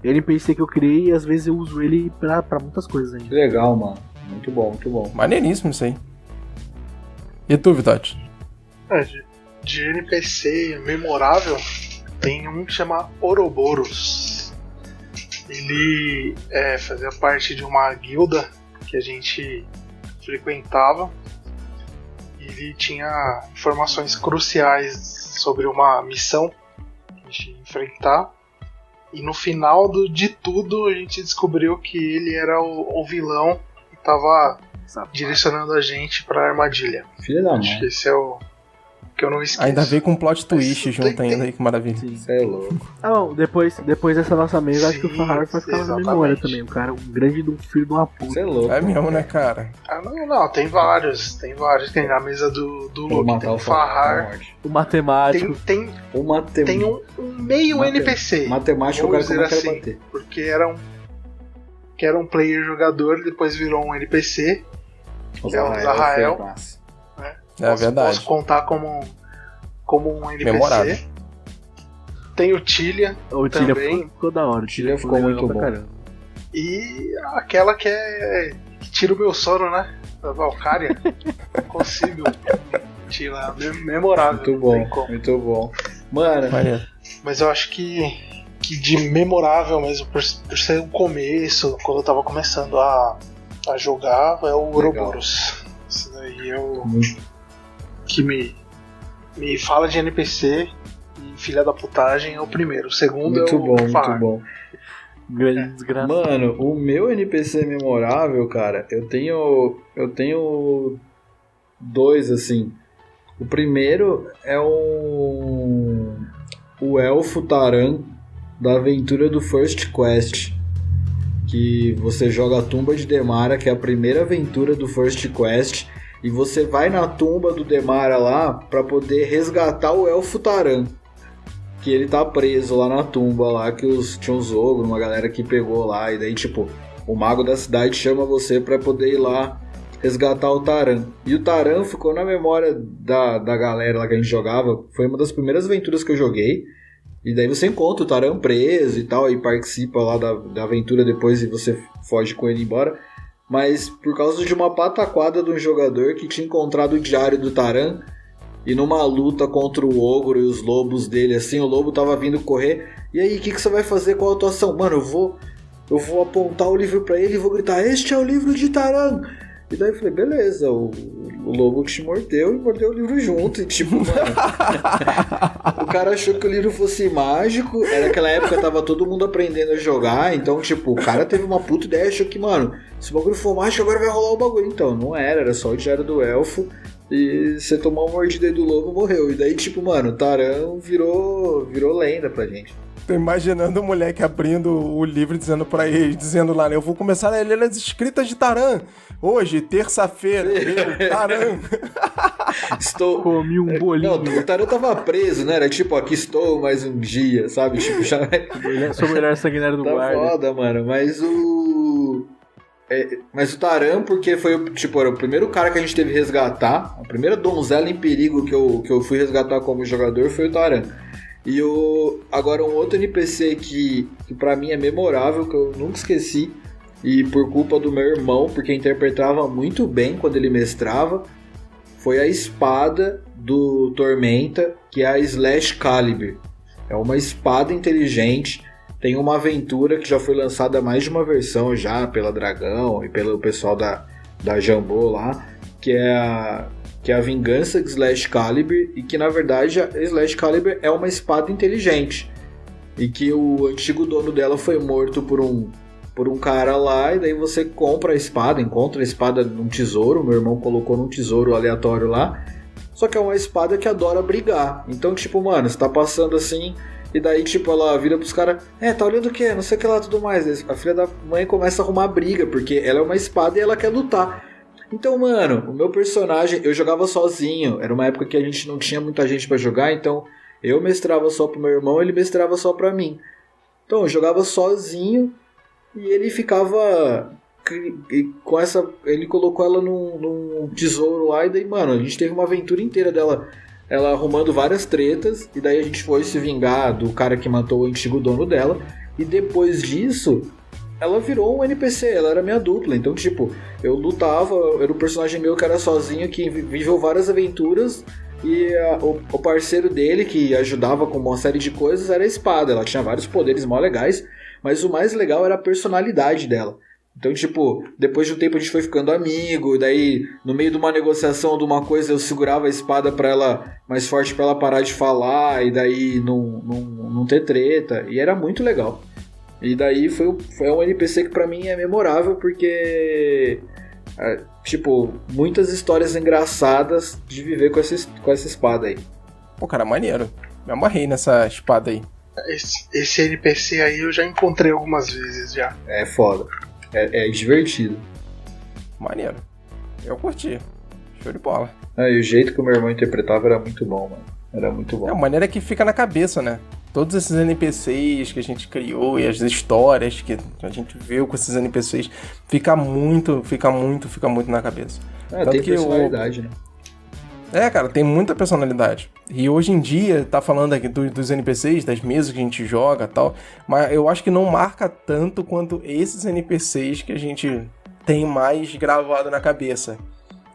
NPC que eu criei e às vezes eu uso ele pra muitas coisas ainda. Legal, mano. Muito bom, muito bom. Maneiríssimo isso aí. E tu, Vitote? De NPC memorável, tem um que chama Ouroboros. Ele fazia parte de uma guilda que a gente frequentava. Ele tinha informações cruciais sobre uma missão que a gente ia enfrentar. E no final de tudo a gente descobriu que ele era o vilão que estava direcionando a gente para a armadilha. Filha da mãe. Acho que esse é o que eu não esqueço. Ainda veio com um plot twist Mas junto ainda, aí, que maravilha. Você é louco. Ah, bom, depois dessa nossa mesa, acho que o Sim, Fahar vai ficar na exatamente. memória também. O cara, um grande do filho de uma puta. Você é louco. É mesmo, né, cara? Ah, não, tem vários. Tem na mesa do Vou Luke. matar Tem o o Fahar. O matemático. Tem um meio NPC. Matemática, o cara Vamos como dizer quer assim, bater. porque era um player jogador, depois virou um NPC. Os É o Zahrael. foi massa. É verdade. Posso contar como um NPC. Memorável. Tem o Tillia O Tilha também. ficou da hora. O Tilha ficou legal muito pra bom. E aquela que tira o meu sono, né? Da Valkyria. Consigo. Tira. Memorável. Muito não bom, tem como. muito bom. Mano, Maneiro. Mas eu acho que de memorável mesmo, por ser o começo, quando eu tava começando a jogar, é o Ouroboros. Isso daí é o que me fala de NPC e filha da putagem é o primeiro. O segundo muito é o bom, muito Fahar. bom. Grande desgraça. Mano, o meu NPC memorável, cara, eu tenho dois, assim. O primeiro é o Elfo Taran da aventura do First Quest. Que você joga a Tumba de Demara, que é a primeira aventura do First Quest. E você vai na tumba do Demara lá pra poder resgatar o Elfo Taran. Que ele tá preso lá na tumba lá, que tinha uns ogros, uma galera que pegou lá. E daí, tipo, o mago da cidade chama você pra poder ir lá resgatar o Taran. E o Taran ficou na memória da galera lá que a gente jogava. Foi uma das primeiras aventuras que eu joguei. E daí você encontra o Taran preso e tal, e participa lá da aventura depois e você foge com ele embora. Mas por causa de uma pataquada de um jogador que tinha encontrado o diário do Taran, e numa luta contra o ogro e os lobos dele, assim, o lobo tava vindo correr. E aí, o que você vai fazer com a atuação? Mano, eu vou apontar o livro pra ele e vou gritar: este é o livro de Taran! E daí eu falei, beleza, o lobo te mordeu e mordeu o livro junto. E tipo, mano, o cara achou que o livro fosse mágico. Era aquela época, tava todo mundo aprendendo a jogar. Então, tipo, o cara teve uma puta ideia, achou que, mano, se o bagulho for mágico, agora vai rolar o bagulho. Então, não era só o diário do elfo. E você tomou uma mordida aí do lobo, morreu. E daí, tipo, mano, o Taran virou lenda pra gente. Tô imaginando o moleque abrindo o livro dizendo pra ele, dizendo lá, né, eu vou começar a ler as escritas de Taran. Hoje, terça-feira, eu, Taran. Comi um bolinho. Não, o Taran tava preso, né? Era tipo, aqui estou mais um dia, sabe? Tipo, já... Sou o melhor sanguinário do tá guarda. foda, mano. Mas o Taran, porque foi era o primeiro cara que a gente teve que resgatar. A primeira donzela em perigo que eu fui resgatar como jogador foi o Taran. E agora um outro NPC que pra mim é memorável, que eu nunca esqueci, e por culpa do meu irmão, porque interpretava muito bem quando ele mestrava, foi a espada do Tormenta, que é a Slash Caliber. É uma espada inteligente, tem uma aventura que já foi lançada mais de uma versão já pela Dragão e pelo pessoal da Jambô lá, que é a Vingança de Slash Caliber, e que na verdade a Slash Caliber é uma espada inteligente, e que o antigo dono dela foi morto por um cara lá, e daí você compra a espada, encontra a espada num tesouro, meu irmão colocou num tesouro aleatório lá, só que é uma espada que adora brigar. Então, tipo, mano, você tá passando assim, e daí, tipo, ela vira pros caras, tá olhando o quê? Não sei o que lá, tudo mais. A filha da mãe começa a arrumar briga, porque ela é uma espada e ela quer lutar. Então, mano, o meu personagem, eu jogava sozinho. Era uma época que a gente não tinha muita gente pra jogar, então eu mestrava só pro meu irmão, ele mestrava só pra mim. Então, eu jogava sozinho e ele ficava com essa... Ele colocou ela num tesouro lá e daí, mano, a gente teve uma aventura inteira dela, ela arrumando várias tretas, e daí a gente foi se vingar do cara que matou o antigo dono dela, e depois disso... ela virou um NPC, ela era minha dupla. Então, tipo, eu lutava, era um personagem meu que era sozinho, que viveu várias aventuras, e o parceiro dele, que ajudava com uma série de coisas, era a espada. Ela tinha vários poderes mó legais, mas o mais legal era a personalidade dela. Então, tipo, depois de um tempo a gente foi ficando amigo, daí no meio de uma negociação de uma coisa eu segurava a espada pra ela mais forte pra ela parar de falar, e daí não ter treta, e era muito legal. E daí foi um NPC que pra mim é memorável, porque tipo, muitas histórias engraçadas de viver com essa espada aí. Pô, cara, maneiro. Me amarrei nessa espada aí. Esse NPC aí eu já encontrei algumas vezes já. É foda. É divertido. Maneiro. Eu curti. Show de bola. E o jeito que o meu irmão interpretava era muito bom, mano. Era muito bom. É a maneira que fica na cabeça, né? Todos esses NPCs que a gente criou e as histórias que a gente viu com esses NPCs fica muito na cabeça. Tem personalidade, né? Cara, tem muita personalidade. E hoje em dia, tá falando aqui dos NPCs, das mesas que a gente joga e tal, mas eu acho que não marca tanto quanto esses NPCs que a gente tem mais gravado na cabeça.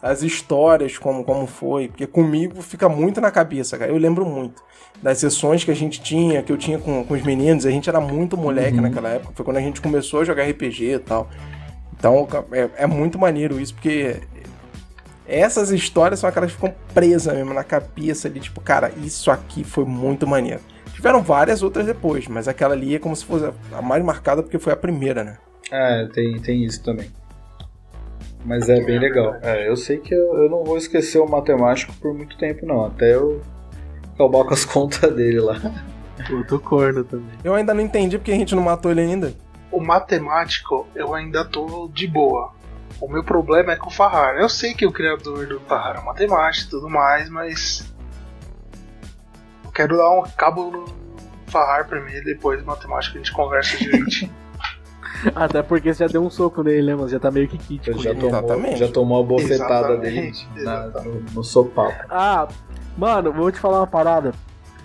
As histórias, como foi, porque comigo fica muito na cabeça, cara. Eu lembro muito das sessões que a gente tinha, que eu tinha com os meninos, a gente era muito moleque naquela época, foi quando a gente começou a jogar RPG e tal. Então é muito maneiro isso, porque essas histórias são aquelas que ficam presas mesmo na cabeça ali, tipo, cara, isso aqui foi muito maneiro. Tiveram várias outras depois, mas aquela ali é como se fosse a mais marcada porque foi a primeira, né? Tem isso também. Mas é bem legal. Eu sei que eu não vou esquecer o matemático por muito tempo, não. Até eu acabar com as contas dele lá. Puto corno também. Eu ainda não entendi porque a gente não matou ele ainda. O matemático, eu ainda tô de boa. O meu problema é com o Farrar. Eu sei que o criador do Farrar é matemático e tudo mais, mas eu quero dar um cabo no Farrar primeiro, depois matemática a gente conversa direito. Até porque você já deu um soco nele, né, mano? Já tá meio que kit. Já tomou uma bofetada dele no sopapo. Mano, vou te falar uma parada.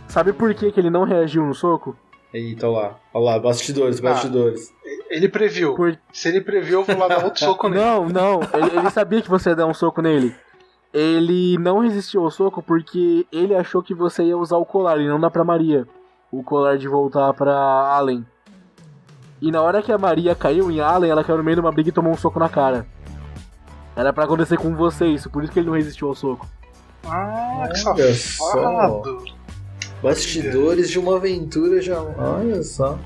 Sabe por que ele não reagiu no soco? Eita, olha lá, bastidores. Ele previu. Se ele previu, eu vou lá dar outro soco nele. Não. Ele sabia que você ia dar um soco nele. Ele não resistiu ao soco porque ele achou que você ia usar o colar e não dá pra Maria. O colar de voltar pra Allen. E na hora que a Maria caiu em Allen, ela caiu no meio de uma briga e tomou um soco na cara. Era pra acontecer com você isso, por isso que ele não resistiu ao soco. Que safado. Bastidores de uma aventura já. Olha só.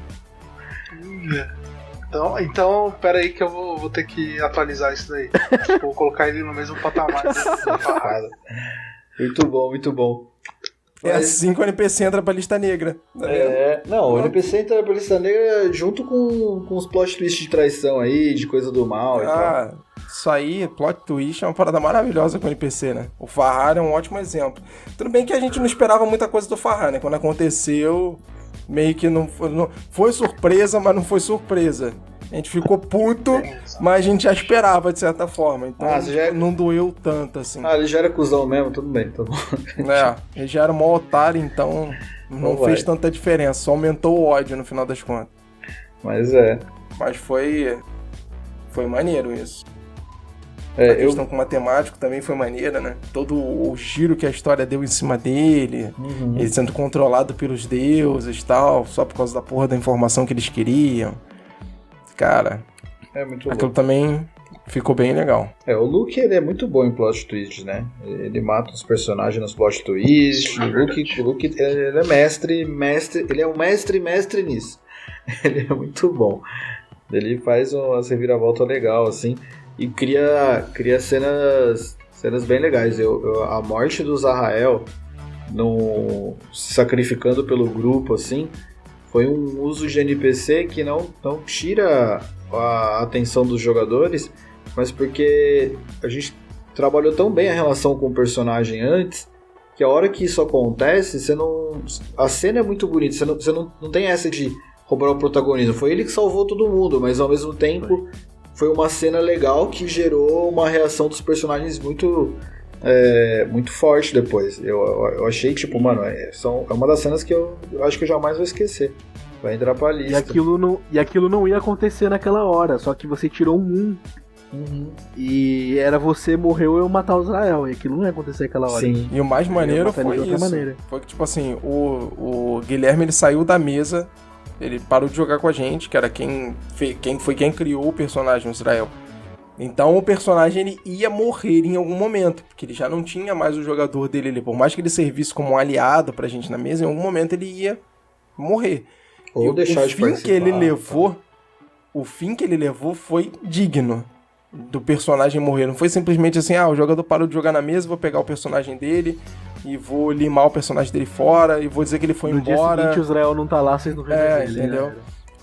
Então, pera aí que eu vou ter que atualizar isso daí. Vou colocar ele no mesmo patamar. Muito bom. Assim que o NPC entra pra lista negra. O NPC entra pra lista negra junto com os plot twists de traição aí, de coisa do mal e tal. Isso aí, plot twist, é uma parada maravilhosa com o NPC, né? O Farrar é um ótimo exemplo. Tudo bem que a gente não esperava muita coisa do Farrar, né? Quando aconteceu, meio que não foi surpresa, mas não foi surpresa. A gente ficou puto, mas a gente já esperava, de certa forma. Então não doeu tanto, assim. Ele já era cuzão mesmo, tudo bem, tá bom. Ele já era um maior otário, então não fez tanta diferença. Só aumentou o ódio no final das contas. Mas foi maneiro isso. A questão com o matemático também foi maneira, né? Todo o giro que a história deu em cima dele, ele sendo controlado pelos deuses e tal, só por causa da porra da informação que eles queriam. Cara, muito aquilo também ficou bem legal. O Luke, ele é muito bom em plot twists, né? Ele mata os personagens nos plot twists. O Luke, ele é mestre, ele é um mestre nisso. Ele é muito bom. Ele faz uma reviravolta legal, assim, e cria cenas bem legais. A morte do Zahrael se sacrificando pelo grupo, assim, foi um uso de NPC que não tira a atenção dos jogadores, mas porque a gente trabalhou tão bem a relação com o personagem antes, que a hora que isso acontece, a cena é muito bonita, você não tem essa de roubar o protagonismo. Foi ele que salvou todo mundo, mas ao mesmo tempo foi uma cena legal que gerou uma reação dos personagens muito forte depois. Eu achei, tipo, mano, é uma das cenas que eu acho que eu jamais vou esquecer. Vai entrar pra lista. E aquilo não ia acontecer naquela hora, só que você tirou um. E era você morreu ou eu matar o Israel. E aquilo não ia acontecer naquela hora. Sim. E o mais maneiro foi isso. Foi que, tipo assim, o Guilherme, ele saiu da mesa, ele parou de jogar com a gente, que era quem criou o personagem, o Israel. Então o personagem, ele ia morrer em algum momento, porque ele já não tinha mais o jogador dele ali. Por mais que ele servisse como um aliado pra gente na mesa, em algum momento ele ia morrer. Ou deixar de participar. O fim que ele levou foi digno do personagem morrer. Não foi simplesmente assim, o jogador parou de jogar na mesa, vou pegar o personagem dele e vou limar o personagem dele fora e vou dizer que ele foi no embora. dia seguinte o Israel não tá lá, vocês não revezam ele, entendeu? né?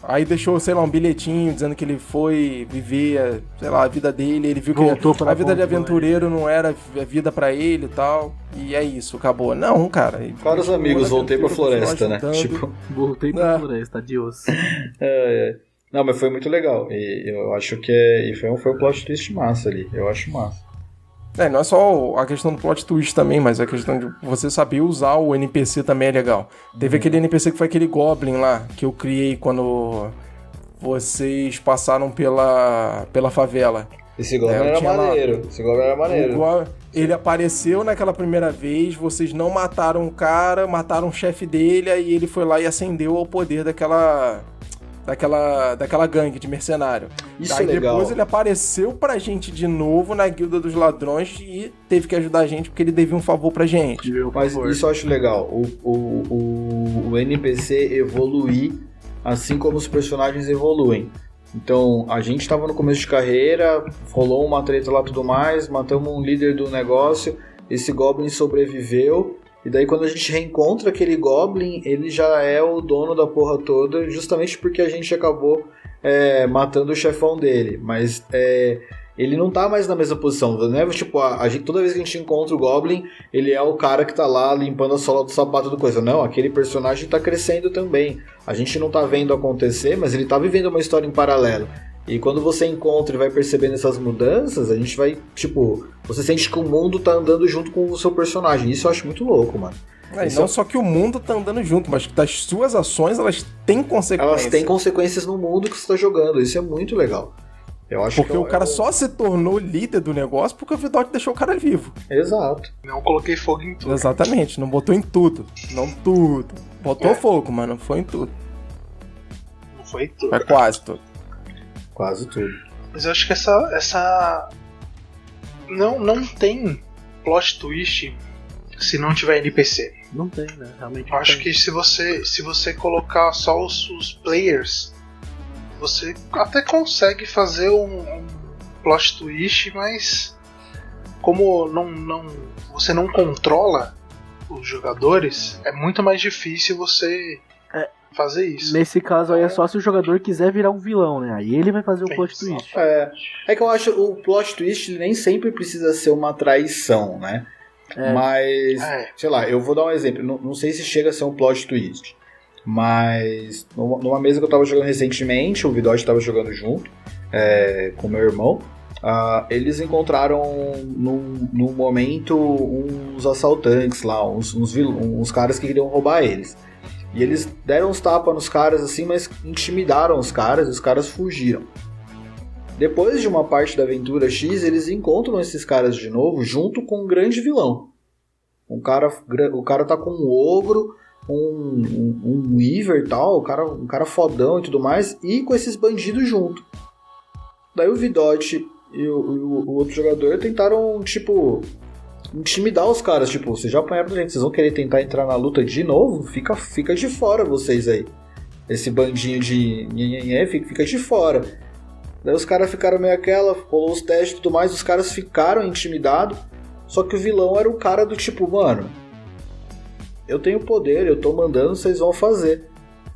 Aí deixou, sei lá, um bilhetinho dizendo que ele foi viver, sei lá, a vida dele. Ele viu Voltou que pra a vida de Ponte, aventureiro não era a vida pra ele e tal. E é isso, acabou. Não, cara. Caros amigos, voltei pra floresta, né? Tipo... Voltei pra floresta, adiós. Não, mas foi muito legal. E eu acho que foi um plot twist massa ali. Eu acho massa. Não é só a questão do plot twist também, mas a questão de você saber usar o NPC também é legal. Teve aquele NPC que foi aquele Goblin lá, que eu criei quando vocês passaram pela favela. Esse Goblin era maneiro. Ele apareceu naquela primeira vez, vocês não mataram o cara, mataram o chefe dele, aí ele foi lá e ascendeu ao poder daquela gangue de mercenário. Isso é legal. Depois ele apareceu pra gente de novo na Guilda dos Ladrões e teve que ajudar a gente porque ele devia um favor pra gente. Mas isso eu acho legal. O NPC evoluir assim como os personagens evoluem. Então, a gente tava no começo de carreira, rolou uma treta lá e tudo mais, matamos um líder do negócio, esse Goblin sobreviveu. E daí quando a gente reencontra aquele Goblin, ele já é o dono da porra toda, justamente porque a gente acabou matando o chefão dele. Mas ele não tá mais na mesma posição, né? Tipo, toda vez que a gente encontra o Goblin, ele é o cara que tá lá limpando a sola do sapato do coisa. Não, aquele personagem tá crescendo também. A gente não tá vendo acontecer, mas ele tá vivendo uma história em paralelo. E quando você encontra e vai percebendo essas mudanças, a gente vai, tipo... Você sente que o mundo tá andando junto com o seu personagem. Isso eu acho muito louco, mano. Não só que o mundo tá andando junto, mas que as suas ações, elas têm consequências. Elas têm consequências no mundo que você tá jogando. Isso é muito legal. Eu acho porque o cara só se tornou líder do negócio porque o Vidoc deixou o cara vivo. Exato. Não coloquei fogo em tudo. Exatamente, não botou em tudo. Não tudo. Botou fogo, mas não foi em tudo. Não foi em tudo. Foi quase tudo. Quase tudo. Mas eu acho que essa... Não tem plot twist se não tiver NPC. Não tem, né? Realmente eu acho que se você colocar só os players, você até consegue fazer um plot twist, mas como você não controla os jogadores, é muito mais difícil você fazer isso. Nesse caso aí é só se o jogador quiser virar um vilão, né? Aí ele vai fazer o plot twist. É que eu acho o plot twist ele nem sempre precisa ser uma traição, né? Mas, sei lá, eu vou dar um exemplo. Não sei se chega a ser um plot twist. Mas numa mesa que eu tava jogando recentemente, o Vidote tava jogando junto com meu irmão. Eles encontraram num momento uns assaltantes lá, uns caras que queriam roubar eles. E eles deram uns tapas nos caras assim, mas intimidaram os caras e os caras fugiram. Depois de uma parte da aventura X, eles encontram esses caras de novo junto com um grande vilão. O cara tá com um ogro, um Weaver e tal, um cara fodão e tudo mais, e com esses bandidos junto. Daí o Vidote e o outro jogador tentaram, tipo, intimidar os caras, tipo, vocês já apanharam pra gente, vocês vão querer tentar entrar na luta de novo? Fica de fora vocês aí. Esse bandinho de fica de fora. Daí os caras ficaram meio rolou os testes e tudo mais, os caras ficaram intimidados, só que o vilão era um cara do tipo, mano, eu tenho poder, eu tô mandando, vocês vão fazer.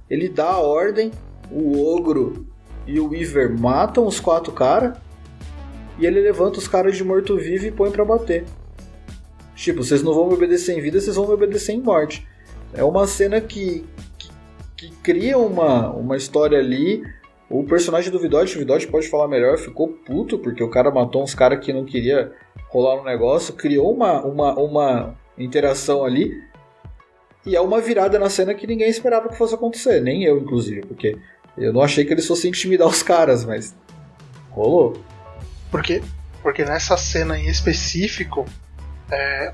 Ele dá a ordem, o ogro e o Weaver matam os 4 caras, e ele levanta os caras de morto-vivo e põe pra bater. Tipo, vocês não vão me obedecer em vida, vocês vão me obedecer em morte. É uma cena que cria uma história ali. O personagem do Vidote, o Vidote pode falar melhor, ficou puto porque o cara matou uns caras que não queria rolar no negócio, criou uma interação ali. E é uma virada na cena que ninguém esperava que fosse acontecer, nem eu, inclusive, porque eu não achei que eles fossem intimidar os caras, mas rolou. Porque nessa cena em específico,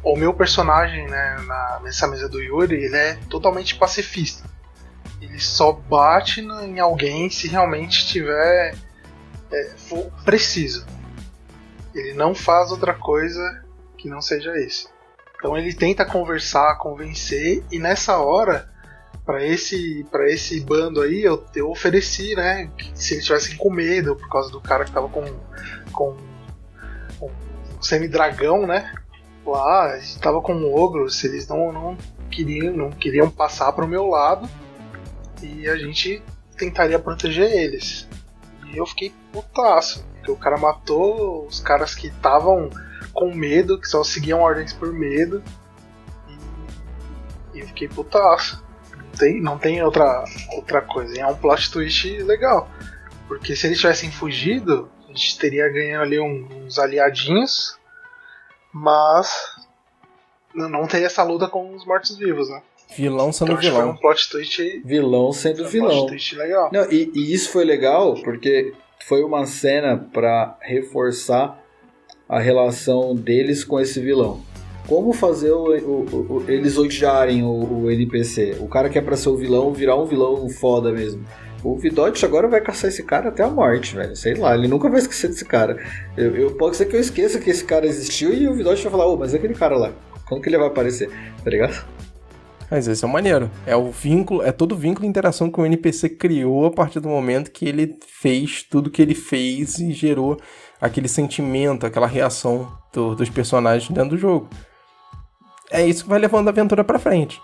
o meu personagem, né, nessa mesa do Yuri, ele é totalmente pacifista. Ele só bate em alguém se realmente tiver for preciso. Ele não faz outra coisa que não seja isso. Então ele tenta conversar, convencer, e nessa hora, para esse bando aí, eu ofereci, né, que se eles tivessem com medo por causa do cara que tava com um semi-dragão, né, lá, a gente tava com ogros, eles não queriam passar pro meu lado e a gente tentaria proteger eles. E eu fiquei putaço, porque o cara matou os caras que estavam com medo, que só seguiam ordens por medo. E eu fiquei putaço. Não tem outra coisa. E é um plot twist legal. Porque se eles tivessem fugido, a gente teria ganho ali uns aliadinhos, mas não teria essa luta com os mortos-vivos, né? Vilão sendo então, acho que vilão. foi um plot twist. Vilão sendo vilão. Plot twist legal. Não, e isso foi legal porque foi uma cena pra reforçar a relação deles com esse vilão. Como fazer eles odiarem o NPC? O cara que é pra ser o vilão virar um vilão foda mesmo. O Vidote agora vai caçar esse cara até a morte, velho. Sei lá, ele nunca vai esquecer desse cara. Pode ser que eu esqueça que esse cara existiu e o Vidote vai falar, mas é aquele cara lá. Quando que ele vai aparecer? Tá ligado? Mas esse é o maneiro. É o vínculo, é todo o vínculo e interação que o NPC criou a partir do momento que ele fez tudo que ele fez e gerou aquele sentimento, aquela reação dos personagens dentro do jogo. É isso que vai levando a aventura pra frente.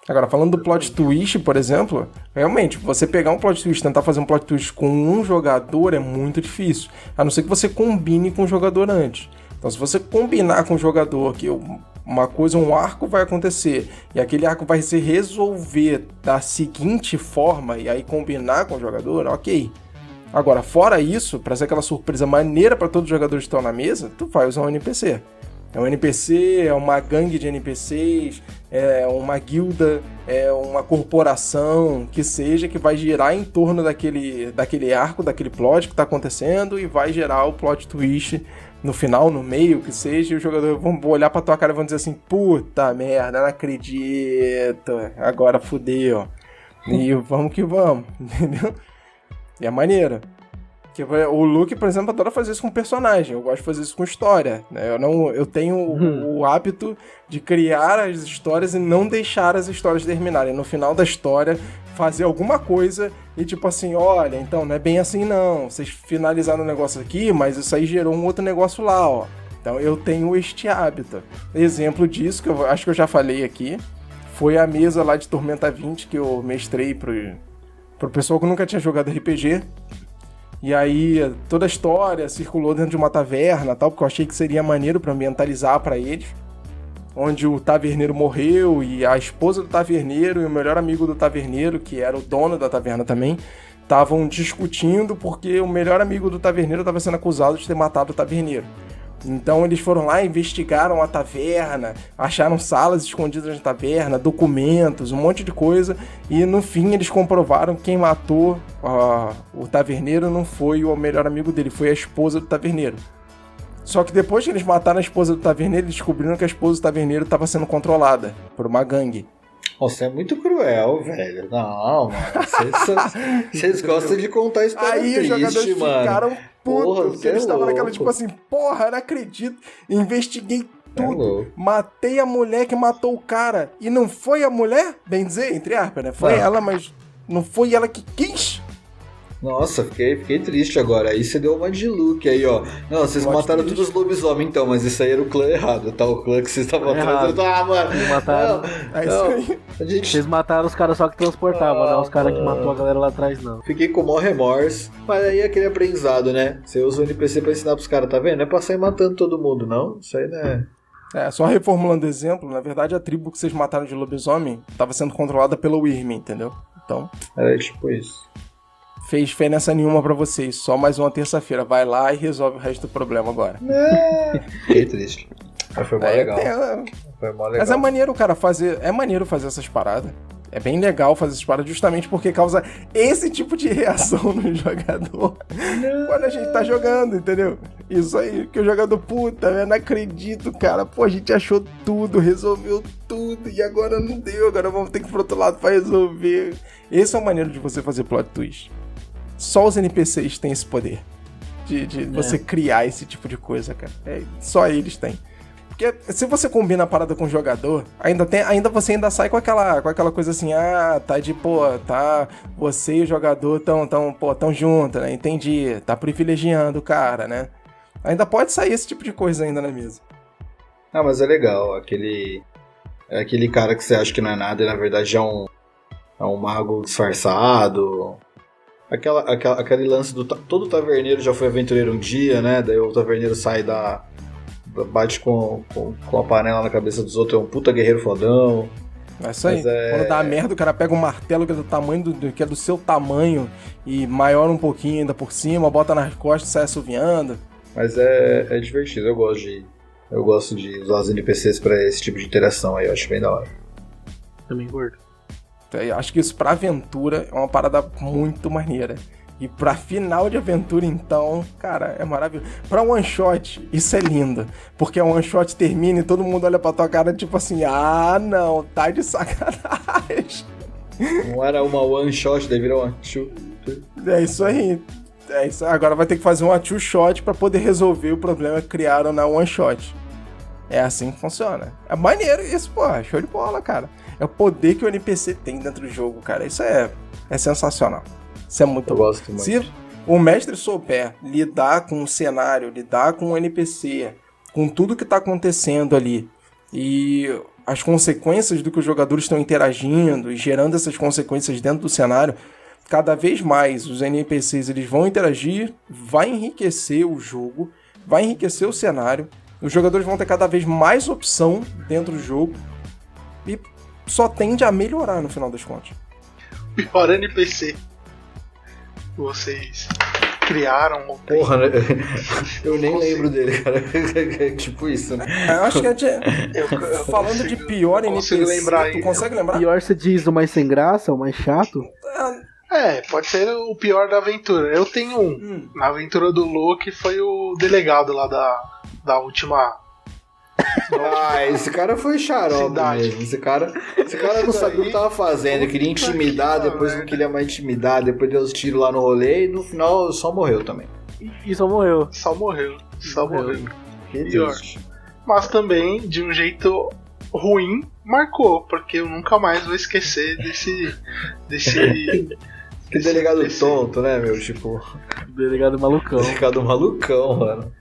Agora, falando do plot twist, por exemplo, realmente, você pegar um plot twist e tentar fazer um plot twist com um jogador é muito difícil. A não ser que você combine com o jogador antes. Então, se você combinar com o jogador que uma coisa, um arco vai acontecer, e aquele arco vai se resolver da seguinte forma, e aí combinar com o jogador, ok. Agora, fora isso, pra ser aquela surpresa maneira pra todos os jogadores que estão na mesa, tu vai usar um NPC. É um NPC, é uma gangue de NPCs, é uma guilda, é uma corporação, que seja, que vai girar em torno daquele arco, daquele plot que tá acontecendo e vai gerar o plot twist no final, no meio, que seja, e os jogadores vão olhar pra tua cara e vão dizer assim, puta merda, não acredito, agora fudeu. E vamos que vamos, entendeu? E é maneiro. O Luke, por exemplo, adora fazer isso com personagem. Eu gosto de fazer isso com história, né? Eu tenho o hábito de criar as histórias e não deixar as histórias terminarem. No final da história, fazer alguma coisa e tipo assim, olha, então não é bem assim não. Vocês finalizaram o negócio aqui, mas isso aí gerou um outro negócio lá, ó. Então eu tenho este hábito. Exemplo disso, que eu acho que eu já falei aqui, foi a mesa lá de Tormenta 20 que eu mestrei pro pessoal que nunca tinha jogado RPG. E aí toda a história circulou dentro de uma taverna, tal, porque eu achei que seria maneiro pra ambientalizar pra eles. Onde o taverneiro morreu e a esposa do taverneiro e o melhor amigo do taverneiro, que era o dono da taverna também, estavam discutindo porque o melhor amigo do taverneiro estava sendo acusado de ter matado o taverneiro. Então eles foram lá, investigaram a taverna, acharam salas escondidas na taverna, documentos, um monte de coisa, e no fim eles comprovaram que quem matou o taverneiro não foi o melhor amigo dele, foi a esposa do taverneiro. Só que depois que eles mataram a esposa do taverneiro, eles descobriram que a esposa do taverneiro estava sendo controlada por uma gangue. Nossa, é muito cruel, velho. Não, mano. Vocês gostam de contar história aí triste, os jogadores ficaram putos, porque eles estavam naquela tipo assim, porra, eu não acredito. Investiguei tudo. Matei a mulher que matou o cara. E não foi a mulher, bem dizer, entre aspas, né? Foi ela, mas não foi ela que quis. Nossa, fiquei triste agora. Aí você deu uma de Luke aí, ó. Não, vocês mataram todos os lobisomens então, mas isso aí era o clã errado, tá? O clã que vocês estavam atrás. Ah, mano. Eles mataram. Vocês mataram os caras só que transportavam, né? Os caras que matou a galera lá atrás, não. Fiquei com o maior remorso. Mas aí é aquele aprendizado, né? Você usa o NPC pra ensinar pros caras, tá vendo? Não é pra sair matando todo mundo, não. Isso aí não é. Só reformulando o exemplo, na verdade a tribo que vocês mataram de lobisomem estava sendo controlada pelo Wyrm, entendeu? Então. Era tipo isso. Fez diferença nenhuma pra vocês, só mais uma terça-feira. Vai lá e resolve o resto do problema agora. Fiquei triste. Mas foi mó legal. Foi mó legal. Mas é maneiro, cara, fazer essas paradas. É bem legal fazer essas paradas justamente porque causa esse tipo de reação no jogador quando a gente tá jogando, entendeu? Isso aí, que o jogador, puta, eu não acredito, cara. Pô, a gente achou tudo, resolveu tudo e agora não deu, agora vamos ter que ir pro outro lado pra resolver. Esse é o maneiro de você fazer plot twist. Só os NPCs têm esse poder de você criar esse tipo de coisa, cara. Só eles têm. Porque se você combina a parada com o jogador, você ainda sai com aquela coisa assim, tá de, tá, você e o jogador tão junto, né? Entendi, tá privilegiando o cara, né? Ainda pode sair esse tipo de coisa ainda na mesa. Ah, mas é legal, aquele cara que você acha que não é nada e na verdade é um mago disfarçado. Aquele lance do todo taverneiro já foi aventureiro um dia, né? Daí o taverneiro sai bate com a panela na cabeça dos outros, é um puta guerreiro fodão. É isso aí. Quando dá merda, o cara pega um martelo que é do tamanho que é do seu tamanho e maior um pouquinho ainda por cima, bota nas costas e sai assoviando. Mas é divertido, eu gosto de usar os NPCs pra esse tipo de interação aí, eu acho bem da hora. Também gordo. Eu acho que isso pra aventura é uma parada muito maneira. E pra final de aventura, então, cara, é maravilhoso. Pra one shot, isso é lindo. Porque a one shot termina e todo mundo olha pra tua cara tipo assim, ah, não, tá de sacanagem. Não era uma one shot, daí virou uma two. É isso aí. Agora vai ter que fazer uma two shot pra poder resolver o problema que criaram na one shot. É assim que funciona. É maneiro isso, pô. Show de bola, cara. É o poder que o NPC tem dentro do jogo, cara. Isso é sensacional. Isso é muito bom. Eu gosto muito. Se o mestre souber lidar com o cenário, lidar com o NPC, com tudo que tá acontecendo ali, e as consequências do que os jogadores estão interagindo e gerando essas consequências dentro do cenário, cada vez mais os NPCs eles vão interagir, vai enriquecer o jogo, vai enriquecer o cenário, os jogadores vão ter cada vez mais opção dentro do jogo e só tende a melhorar no final das contas. Pior NPC que vocês criaram. Porra, né? Eu nem lembro dele, cara. Tipo isso, né? Eu acho que falando de pior NPC, tu consegue lembrar? Pior você diz o mais sem graça, o mais chato? Pode ser o pior da aventura. Eu tenho um. Na aventura do Luke foi o delegado lá da última. Esse cara foi xarope mesmo. Esse cara não sabia o que tava fazendo. Ele queria intimidar, depois não queria mais intimidar, depois deu os tiros lá no rolê e no final só morreu também. E só morreu. Só morreu. Que pior. Mas também, de um jeito ruim, marcou, porque eu nunca mais vou esquecer desse que delegado NPC. Tonto, né, meu? Tipo. Delegado malucão. Delegado malucão, mano.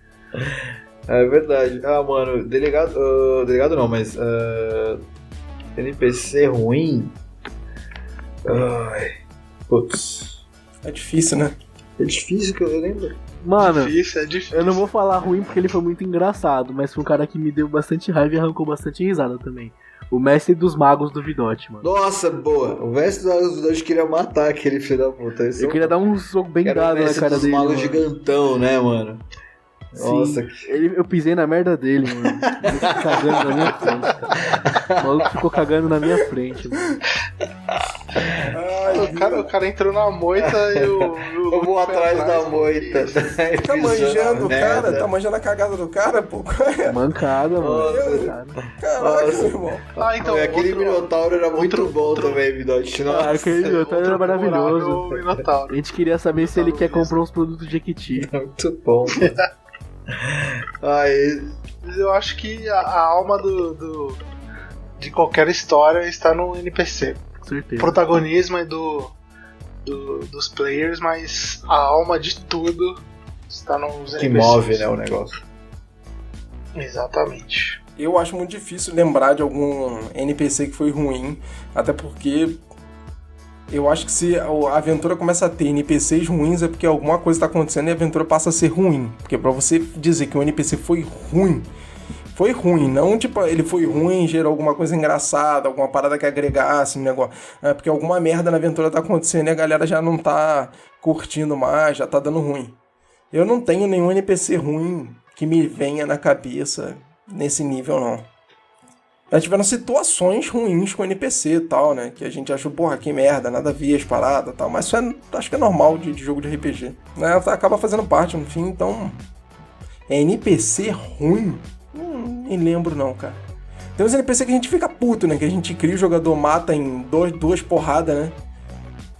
É verdade. Ah, mano, delegado não, mas NPC ruim. Ai. Putz. É difícil, né? É difícil que eu lembro. Mano, é difícil. Eu não vou falar ruim porque ele foi muito engraçado, mas foi um cara que me deu bastante raiva e arrancou bastante risada também. O mestre dos magos do Vidote, mano. Nossa, boa. O mestre dos magos do Vidote queria matar aquele filho da puta. Eu queria dar um soco bem dado na cara dele. O magos gigantão, né, mano? Nossa, sim, eu pisei na merda dele, mano. Ele ficou cagando na minha frente, cara. O maluco ficou cagando na minha frente, mano. O cara entrou na moita e eu vou atrás da moita. Tá manjando o cara? Tá manjando a cagada do cara, pô? Mancada, mano. Caraca, meu irmão. Então, aquele Minotauro era muito bom também, Vidote. Aquele Minotauro era maravilhoso. Minotauro. A gente queria saber se ele quer comprar uns produtos de Jequiti. Muito bom. Eu acho que a alma de qualquer história está no NPC. Com certeza. O protagonismo é dos players, mas a alma de tudo está nos NPCs. Que move, né, o negócio. Exatamente. Eu acho muito difícil lembrar de algum NPC que foi ruim, até porque eu acho que se a aventura começa a ter NPCs ruins é porque alguma coisa está acontecendo e a aventura passa a ser ruim. Porque pra você dizer que um NPC foi ruim, não tipo, ele foi ruim, gerou alguma coisa engraçada, alguma parada que agregasse no negócio. É porque alguma merda na aventura tá acontecendo e a galera já não tá curtindo mais, já tá dando ruim. Eu não tenho nenhum NPC ruim que me venha na cabeça nesse nível, não. Já tiveram situações ruins com NPC e tal, né? Que a gente achou, porra, que merda, nada a ver as paradas e tal. Mas isso acho que é normal de jogo de RPG. Né? Acaba fazendo parte no fim, então... NPC ruim? Nem lembro não, cara. Tem uns NPC que a gente fica puto, né? Que a gente cria, o jogador mata em duas porradas, né?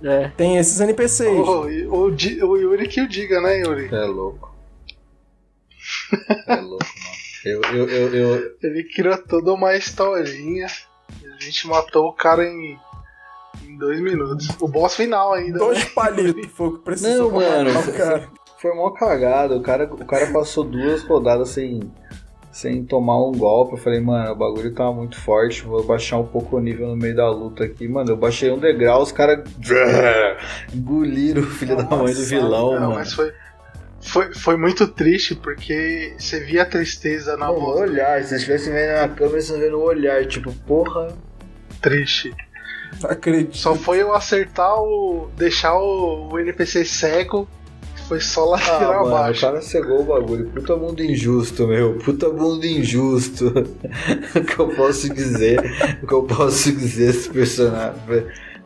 É. Tem esses NPCs. O Yuri que o diga, né, Yuri? É louco. Mano. Ele criou toda uma historinha. A gente matou o cara em 2 minutos. O boss final ainda. 2 né? palitos foi o que precisou. Não, mano. Cara. Foi mó cagada. O cara passou 2 rodadas sem sem tomar um golpe. Eu falei, mano, o bagulho tá muito forte, vou baixar um pouco o nível no meio da luta aqui. Mano, eu baixei um degrau, os caras engoliram o filho da mãe do vilão, não, mano. Mas foi muito triste, porque você via a tristeza na No voz. olhar, se vocês estivessem vendo na câmera, vocês vendo o olhar, tipo, porra. Triste. Acredito. Só foi eu acertar deixar o NPC cego, foi só lateral Mano, abaixo. o cara cegou o bagulho. Puta mundo injusto, meu. Puta mundo injusto. O que eu posso dizer? O que eu posso dizer desse personagem?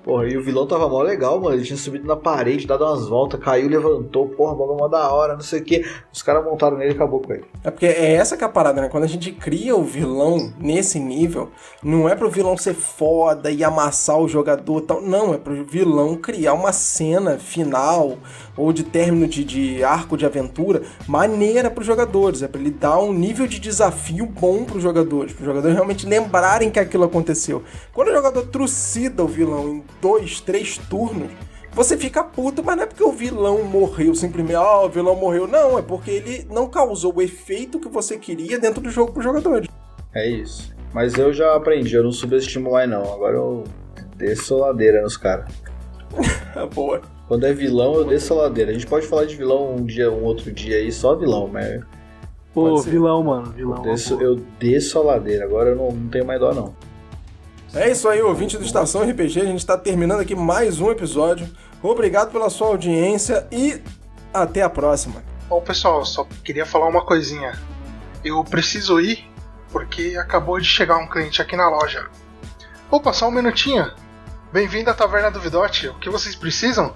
Porra, e o vilão tava mó legal, mano. Ele tinha subido na parede, dado umas voltas, caiu, levantou. Porra, bagulho mó da hora, não sei o que. Os caras montaram nele e acabou com ele. É porque é essa que é a parada, né? Quando a gente cria o vilão nesse nível, não é pro vilão ser foda e amassar o jogador e tal. Não, é pro vilão criar uma cena final ou de término de arco de aventura maneira pros jogadores. É pra ele dar um nível de desafio bom pros jogadores realmente lembrarem que aquilo aconteceu. Quando o jogador trucida o vilão em 2, 3 turnos, você fica puto, mas não é porque o vilão morreu simplesmente, o vilão morreu. Não, é porque ele não causou o efeito que você queria dentro do jogo pros jogadores. É isso. Mas eu já aprendi, eu não subestimo mais não. Agora eu desço ladeira nos caras. Boa. Quando é vilão, eu desço a ladeira. A gente pode falar de vilão um outro dia aí, só vilão, mas... Pô, vilão, mano, vilão. Eu desço a ladeira, agora eu não tenho mais dó não. É isso aí, ouvinte do Estação RPG, a gente tá terminando aqui mais um episódio. Obrigado pela sua audiência e até a próxima. Bom, pessoal, só queria falar uma coisinha. Eu preciso ir, porque acabou de chegar um cliente aqui na loja. Opa, só um minutinho. Bem-vindo à Taverna do Vidote. O que vocês precisam?